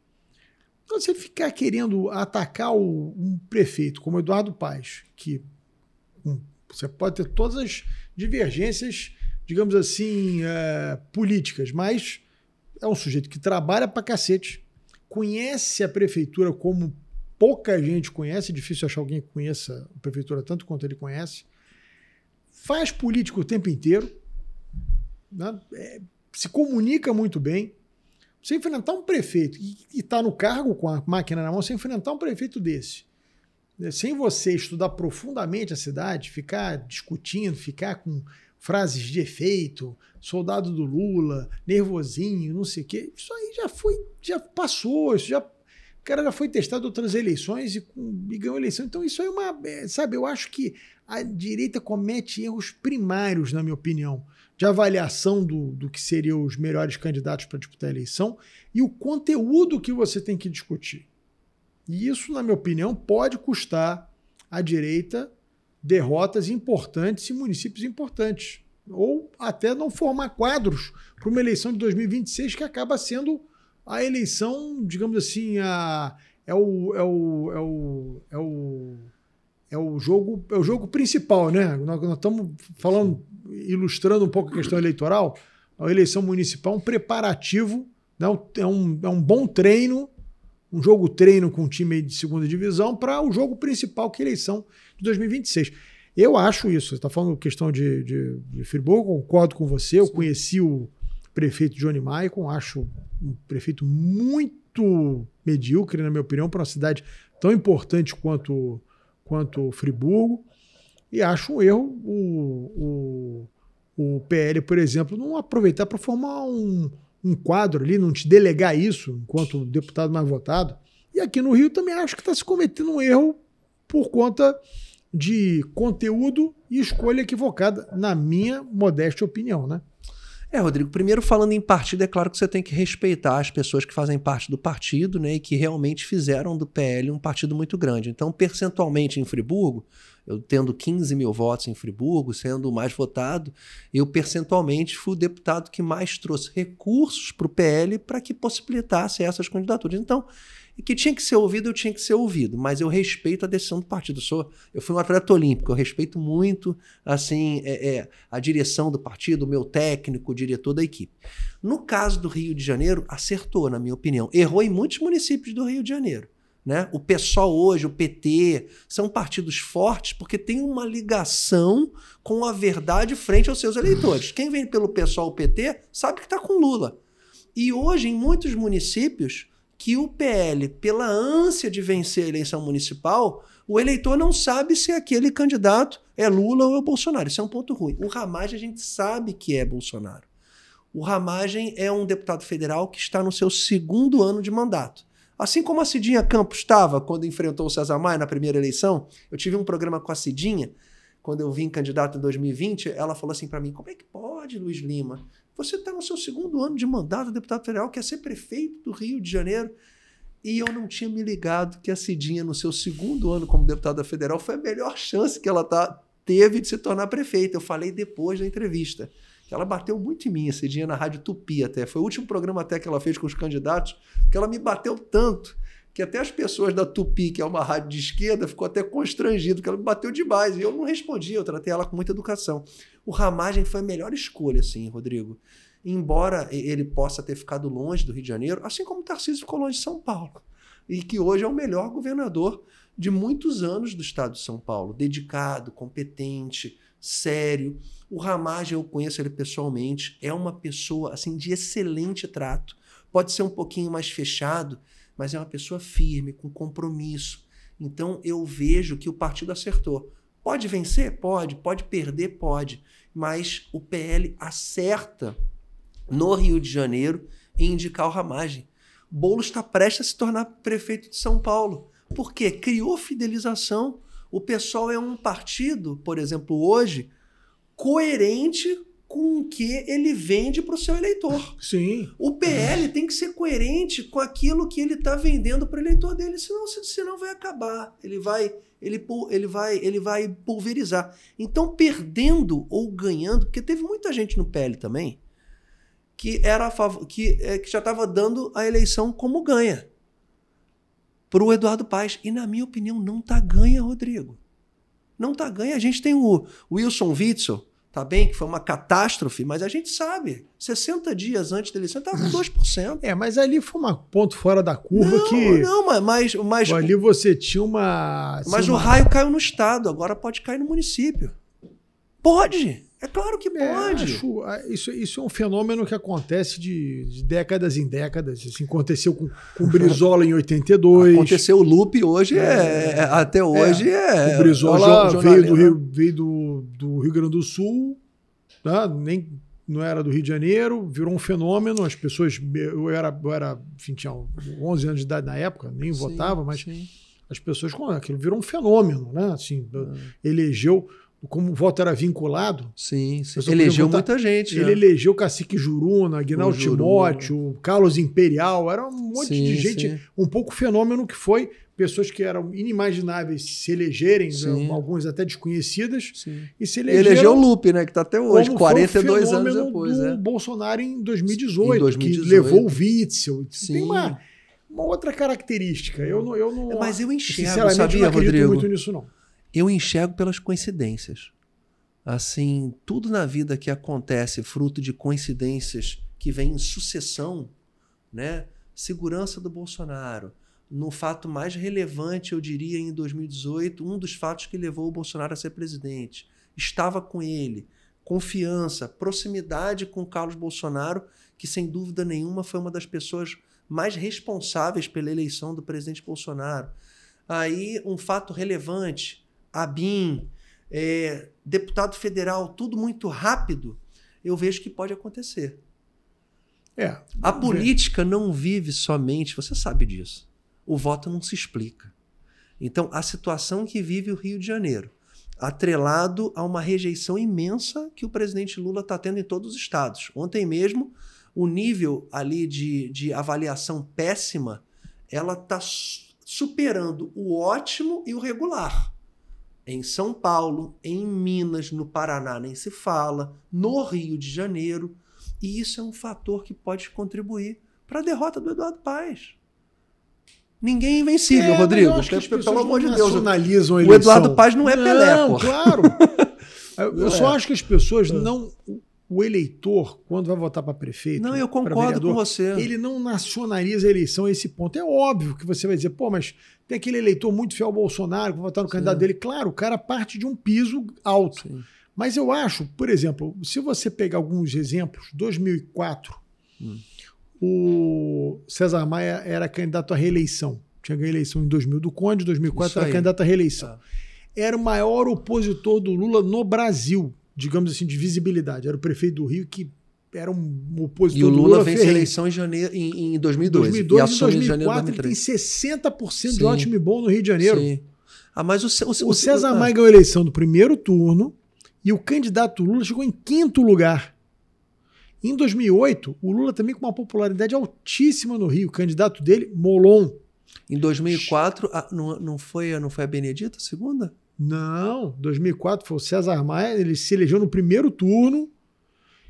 Então você ficar querendo atacar um prefeito como Eduardo Paes, que você pode ter todas as divergências, digamos assim, políticas, mas é um sujeito que trabalha pra cacete, conhece a prefeitura como pouca gente conhece, é difícil achar alguém que conheça a prefeitura tanto quanto ele conhece, faz política o tempo inteiro, né? Se comunica muito bem. Você enfrentar um prefeito e está no cargo com a máquina na mão, você enfrentar um prefeito desse, sem você estudar profundamente a cidade, ficar discutindo, ficar com frases de efeito, soldado do Lula, nervosinho, não sei o quê, isso aí já passou, o cara já foi testado em outras eleições e ganhou eleição. Então isso aí sabe, eu acho que a direita comete erros primários, na minha opinião, de avaliação do que seriam os melhores candidatos para disputar a eleição e o conteúdo que você tem que discutir. E isso, na minha opinião, pode custar à direita derrotas importantes em municípios importantes. Ou até não formar quadros para uma eleição de 2026 que acaba sendo a eleição, digamos assim, é o jogo principal, né? Nós estamos falando, ilustrando um pouco a questão eleitoral. A eleição municipal é um preparativo, né? É um bom treino, um jogo treino com um time de segunda divisão para o jogo principal, que é a eleição de 2026. Eu acho isso. Você está falando questão de Friburgo, concordo com você. Eu conheci o prefeito Johnny Maicon, acho um prefeito muito medíocre, na minha opinião, para uma cidade tão importante quanto Friburgo. E acho um erro o PL, por exemplo, não aproveitar para formar um quadro ali, não te delegar isso enquanto deputado mais votado. E aqui no Rio também acho que está se cometendo um erro por conta de conteúdo e escolha equivocada, na minha modesta opinião, né? Rodrigo, primeiro falando em partido, é claro que você tem que respeitar as pessoas que fazem parte do partido, né, e que realmente fizeram do PL um partido muito grande. Então, percentualmente em Friburgo, eu tendo 15 mil votos em Friburgo, sendo o mais votado, eu percentualmente fui o deputado que mais trouxe recursos para o PL para que possibilitasse essas candidaturas. Então, que tinha que ser ouvido, eu tinha que ser ouvido, mas eu respeito a decisão do partido. Eu fui um atleta olímpico, eu respeito muito assim, a direção do partido, o meu técnico, o diretor da equipe. No caso do Rio de Janeiro, acertou, na minha opinião. Errou em muitos municípios do Rio de Janeiro. Né? O PSOL hoje, o PT, são partidos fortes porque tem uma ligação com a verdade frente aos seus eleitores. Quem vem pelo PSOL, o PT, sabe que está com Lula. E hoje, em muitos municípios, que o PL, pela ânsia de vencer a eleição municipal, o eleitor não sabe se aquele candidato é Lula ou é Bolsonaro. Isso é um ponto ruim. O Ramagem a gente sabe que é Bolsonaro. O Ramagem é um deputado federal que está no seu 2º ano de mandato. Assim como a Cidinha Campos estava quando enfrentou o César Maia na primeira eleição, eu tive um programa com a Cidinha, quando eu vim candidato em 2020, ela falou assim para mim, como é que pode, Luiz Lima? Você está no seu 2º ano de mandato, deputado federal, quer ser prefeito do Rio de Janeiro. E eu não tinha me ligado que a Cidinha, no seu 2º ano como deputada federal, foi a melhor chance que ela teve de se tornar prefeita. Eu falei depois da entrevista. Ela bateu muito em mim, a Cidinha, na Rádio Tupi até. Foi o último programa até que ela fez com os candidatos, porque ela me bateu tanto que até as pessoas da Tupi, que é uma rádio de esquerda, ficou até constrangido, porque ela me bateu demais. E eu não respondi, eu tratei ela com muita educação. O Ramagem foi a melhor escolha, assim, Rodrigo. Embora ele possa ter ficado longe do Rio de Janeiro, assim como o Tarcísio ficou longe de São Paulo. E que hoje é o melhor governador de muitos anos do estado de São Paulo. Dedicado, competente, sério. O Ramagem, eu conheço ele pessoalmente, é uma pessoa assim, de excelente trato. Pode ser um pouquinho mais fechado, mas é uma pessoa firme, com compromisso. Então eu vejo que o partido acertou. Pode vencer? Pode. Pode perder? Pode. Mas o PL acerta no Rio de Janeiro em indicar o Ramagem. Boulos está prestes a se tornar prefeito de São Paulo. Por quê? Criou fidelização. O PSOL é um partido, por exemplo, hoje, coerente com o que ele vende para o seu eleitor. Sim. O PL tem que ser coerente com aquilo que ele está vendendo para o eleitor dele, senão vai acabar. Ele vai pulverizar. Então, perdendo ou ganhando, porque teve muita gente no PL também que já estava dando a eleição como ganha para o Eduardo Paes. E, na minha opinião, não está ganha, Rodrigo. Não está ganha. A gente tem o Wilson Witzel, Tá bem que foi uma catástrofe, mas a gente sabe, 60 dias antes da eleição estava com 2%. Mas ali foi um ponto fora da curva mas ali você tinha uma... Mas o raio caiu no estado, agora pode cair no município. Pode! É claro que pode. Isso é um fenômeno que acontece de décadas em décadas. Assim, aconteceu com o Brizola em 82. Aconteceu o loop hoje, até hoje O Brizola veio do Rio Grande do Sul, tá? Não era do Rio de Janeiro, virou um fenômeno. As pessoas... Eu era enfim, tinha 11 anos de idade na época, nem votava, mas as pessoas... Aquilo virou um fenômeno, né? Assim, elegeu... Como o voto era vinculado... Sim. Elegeu muita gente. Ele elegeu Cacique Juruna, Aguinaldo Timóteo, Carlos Imperial, era um monte de gente, um pouco fenômeno que foi pessoas que eram inimagináveis se elegerem, né, algumas até desconhecidas, e se elegeram... Elegeu o Lupe, né, que está até hoje, 42 anos depois. Do Bolsonaro em 2018, que levou o Witzel. Tem uma outra característica. Eu não, mas eu enxergo, sinceramente, sabia, não acredito Rodrigo? muito nisso, não. Eu enxergo pelas coincidências. Assim, tudo na vida que acontece fruto de coincidências que vêm em sucessão, né? Segurança do Bolsonaro. No fato mais relevante, eu diria, em 2018, um dos fatos que levou o Bolsonaro a ser presidente. Estava com ele. Confiança, proximidade com Carlos Bolsonaro, que sem dúvida nenhuma foi uma das pessoas mais responsáveis pela eleição do presidente Bolsonaro. Aí, um fato relevante... ABIN, deputado federal, tudo muito rápido, eu vejo que pode acontecer. A política não vive somente, você sabe disso, o voto não se explica. Então, a situação que vive o Rio de Janeiro, atrelado a uma rejeição imensa que o presidente Lula está tendo em todos os estados. Ontem mesmo, o nível ali de avaliação péssima, ela está superando o ótimo e o regular. Em São Paulo, em Minas, no Paraná nem se fala, no Rio de Janeiro. E isso é um fator que pode contribuir para a derrota do Eduardo Paes. Ninguém é invencível, Rodrigo. Pelo amor de Deus. O Eduardo Paes não é Pelé, não, claro. Eu só acho que as pessoas não... O eleitor, quando vai votar para prefeito... Não, eu concordo vereador, com você. Ele não nacionaliza a eleição a esse ponto. É óbvio que você vai dizer, mas tem aquele eleitor muito fiel ao Bolsonaro, que vai votar no candidato dele. Claro, o cara parte de um piso alto. Sim. Mas eu acho, por exemplo, se você pegar alguns exemplos, 2004, o César Maia era candidato à reeleição. Tinha ganho a eleição em 2000 do Conde, em 2004 era candidato à reeleição. Era o maior opositor do Lula no Brasil, digamos assim, de visibilidade. Era o prefeito do Rio que era um opositor do Lula. E o Lula vence a eleição em 2002. E assume em 2004 ele tem 60% de ótimo e bom no Rio de Janeiro. Sim. Mas o César Maia ganhou a eleição do primeiro turno e o candidato Lula chegou em 5º lugar. Em 2008, o Lula também com uma popularidade altíssima no Rio. O candidato dele, Molon. Em 2004, não foi a Benedita, a segunda? Não, 2004 foi o César Maia, ele se elegeu no primeiro turno.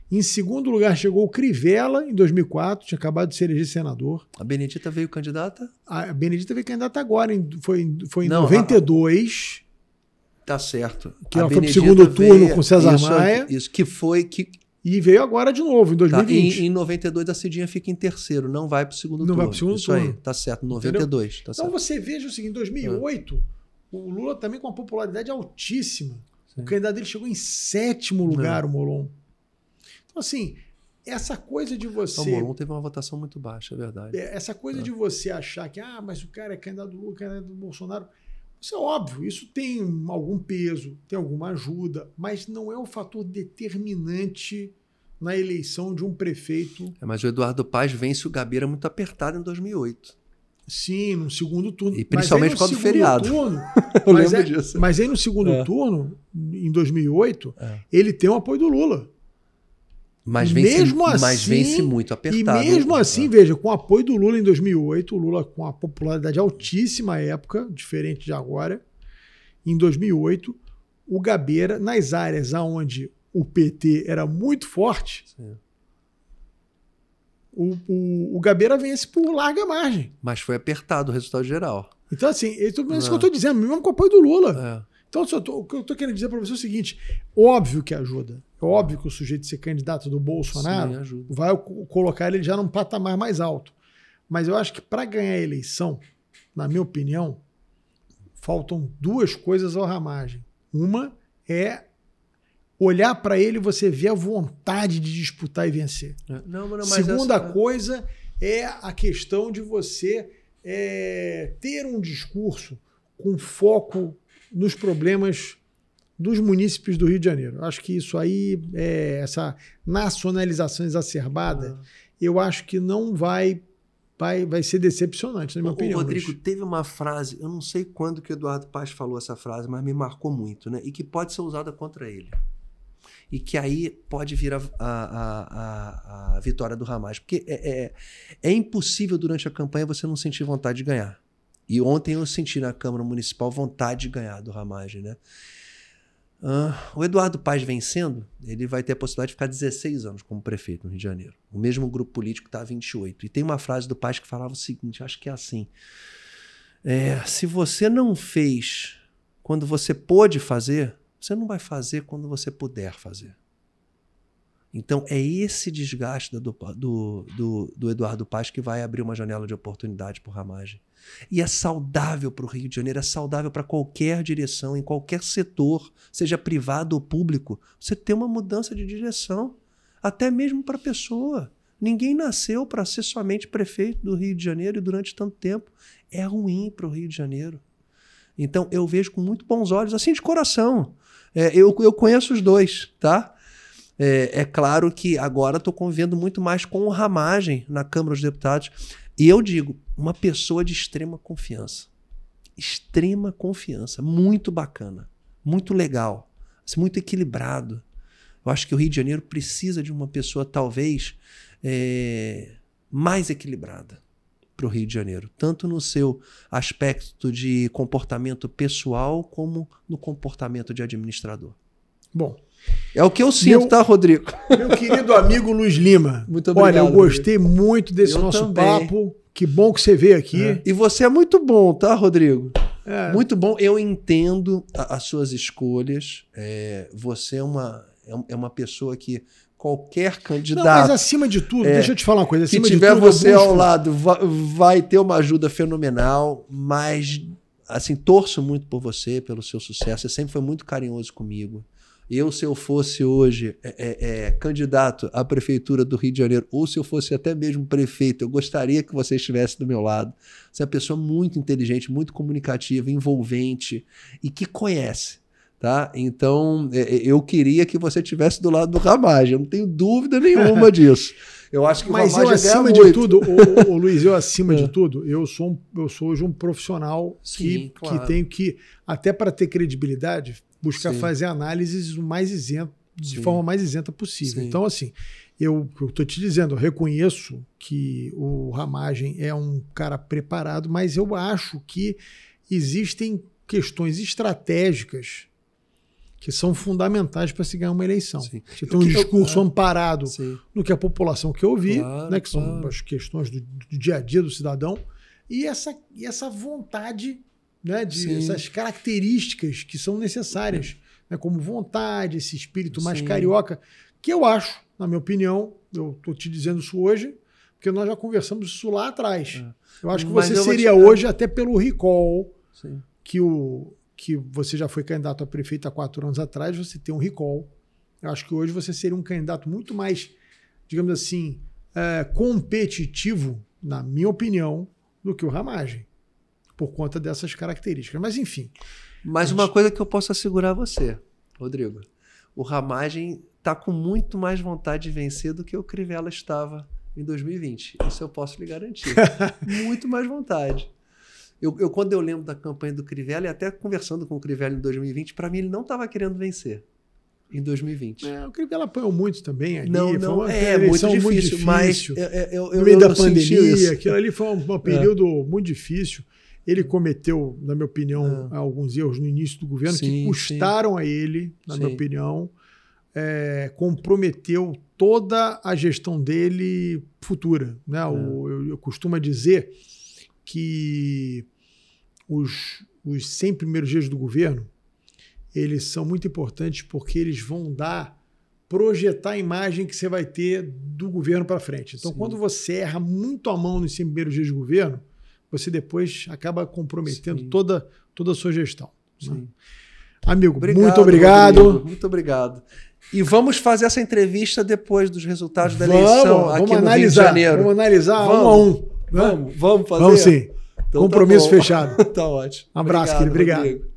Em segundo lugar chegou o Crivella, em 2004, tinha acabado de se eleger senador. A Benedita veio candidata? A Benedita veio candidata agora, foi em 92. Tá certo. Que ela foi pro segundo turno com César Maia. Isso, que foi... E veio agora de novo, em 2020. Em 92 a Cidinha fica em terceiro, não vai pro segundo turno. Não vai pro segundo turno. Isso aí, tá certo, 92. Tá certo. Então você veja o seguinte, em 2008... O Lula também com uma popularidade altíssima. Sim. O candidato dele chegou em 7º lugar, o Molon. Então, assim, essa coisa de você... O Molon teve uma votação muito baixa, é verdade. Essa coisa de você achar que, mas o cara é candidato do Lula, candidato do Bolsonaro... Isso é óbvio, isso tem algum peso, tem alguma ajuda, mas não é o fator determinante na eleição de um prefeito. Mas o Eduardo Paes vence o Gabeira muito apertado em 2008. Sim, no segundo turno. E principalmente por causa do feriado. Eu lembro disso. Mas aí no segundo turno, em 2008, ele tem o apoio do Lula. Mas vence muito apertado. E mesmo assim, veja, com o apoio do Lula em 2008, o Lula com a popularidade altíssima à época, diferente de agora, em 2008, o Gabeira, nas áreas onde o PT era muito forte... Sim. O Gabeira vence por larga margem. Mas foi apertado o resultado geral. Então, assim, isso que eu estou dizendo, mesmo com o apoio do Lula. Então, o que eu estou querendo dizer para você é o seguinte, óbvio que ajuda. É óbvio que o sujeito ser candidato do Bolsonaro vai colocar ele já num patamar mais alto. Mas eu acho que para ganhar a eleição, na minha opinião, faltam duas coisas ao Ramagem. Uma é olhar para ele e você ver a vontade de disputar e vencer. Segunda coisa é a questão de você ter um discurso com foco nos problemas dos munícipes do Rio de Janeiro. Eu acho que isso aí, essa nacionalização exacerbada, eu acho que não vai ser decepcionante, na minha opinião. Rodrigo, teve uma frase, eu não sei quando que o Eduardo Paes falou essa frase, mas me marcou muito, né? E que pode ser usada contra ele. E que aí pode vir a vitória do Ramagem. Porque é impossível durante a campanha você não sentir vontade de ganhar. E ontem eu senti na Câmara Municipal vontade de ganhar do Ramagem, né? O Eduardo Paes vencendo, ele vai ter a possibilidade de ficar 16 anos como prefeito no Rio de Janeiro. O mesmo grupo político está há 28. E tem uma frase do Paes que falava o seguinte, acho que é assim, se você não fez quando você pôde fazer, você não vai fazer quando você puder fazer. Então é esse desgaste do Eduardo Paes que vai abrir uma janela de oportunidade para o Ramagem. E é saudável para o Rio de Janeiro, é saudável para qualquer direção, em qualquer setor, seja privado ou público, você ter uma mudança de direção, até mesmo para a pessoa. Ninguém nasceu para ser somente prefeito do Rio de Janeiro e durante tanto tempo. É ruim para o Rio de Janeiro. Então eu vejo com muito bons olhos, assim de coração. Eu conheço os dois, tá? É claro que agora estou convivendo muito mais com o Ramagem na Câmara dos Deputados. E eu digo, uma pessoa de extrema confiança. Extrema confiança. Muito bacana. Muito legal. Assim, muito equilibrado. Eu acho que o Rio de Janeiro precisa de uma pessoa, talvez, mais equilibrada para o Rio de Janeiro. Tanto no seu aspecto de comportamento pessoal, como no comportamento de administrador. Bom, é o que eu sinto, tá, Rodrigo? Meu querido amigo Luiz Lima. Muito obrigado. Olha, eu gostei muito desse nosso papo. Que bom que você veio aqui. E você é muito bom, tá, Rodrigo? Muito bom. Eu entendo as suas escolhas. Você é uma pessoa que qualquer candidato... Não, mas acima de tudo, deixa eu te falar uma coisa. Se tiver você ao lado, vai ter uma ajuda fenomenal, mas assim, torço muito por você, pelo seu sucesso. Você sempre foi muito carinhoso comigo. Se eu fosse hoje candidato à prefeitura do Rio de Janeiro, ou se eu fosse até mesmo prefeito, eu gostaria que você estivesse do meu lado. Você é uma pessoa muito inteligente, muito comunicativa, envolvente e que conhece, tá? Então, eu queria que você estivesse do lado do Ramagem, eu não tenho dúvida nenhuma disso. Eu acho que o Ramagem acima de tudo, Luiz, eu acima de tudo, eu sou hoje um profissional que tenho que, até para ter credibilidade, buscar fazer análises de forma mais isenta possível. Sim. Então, assim, eu estou te dizendo, eu reconheço que o Ramagem é um cara preparado, mas eu acho que existem questões estratégicas que são fundamentais para se ganhar uma eleição. Sim. Você tem um discurso amparado no que a população quer ouvir, né, que são as questões do dia a dia do cidadão, e essa vontade, né, essas características que são necessárias, né, como vontade, esse espírito mais carioca, que eu acho, na minha opinião, eu estou te dizendo isso hoje, porque nós já conversamos isso lá atrás. Eu acho que você seria hoje, até pelo recall, que você já foi candidato a prefeito há 4 anos atrás, você tem um recall. Eu acho que hoje você seria um candidato muito mais, digamos assim, competitivo, na minha opinião, do que o Ramagem, por conta dessas características. Mas, enfim. Mas uma coisa que eu posso assegurar a você, Rodrigo, o Ramagem está com muito mais vontade de vencer do que o Crivella estava em 2020. Isso eu posso lhe garantir. Muito mais vontade. Quando eu lembro da campanha do Crivella, e até conversando com o Crivella em 2020, para mim ele não estava querendo vencer em 2020. O Crivella apanhou muito também ali. Não, muito difícil, mas no meio da pandemia, aquilo ali foi um período muito difícil. Ele cometeu, na minha opinião, alguns erros no início do governo que custaram a ele, na minha opinião, comprometeu toda a gestão dele futura, né? Eu costumo dizer que os 100 primeiros dias do governo, eles são muito importantes porque eles vão projetar a imagem que você vai ter do governo para frente. Então, quando você erra muito a mão nos primeiros dias de governo, você depois acaba comprometendo toda a sua gestão. Né? Amigo, muito obrigado. Rodrigo, muito obrigado. E vamos fazer essa entrevista depois dos resultados da eleição aqui no Rio de Janeiro. Vamos analisar um a um. Vamos fazer? Vamos sim. Então, compromisso fechado. Tá ótimo. Um abraço, querido. Obrigado. Rodrigo.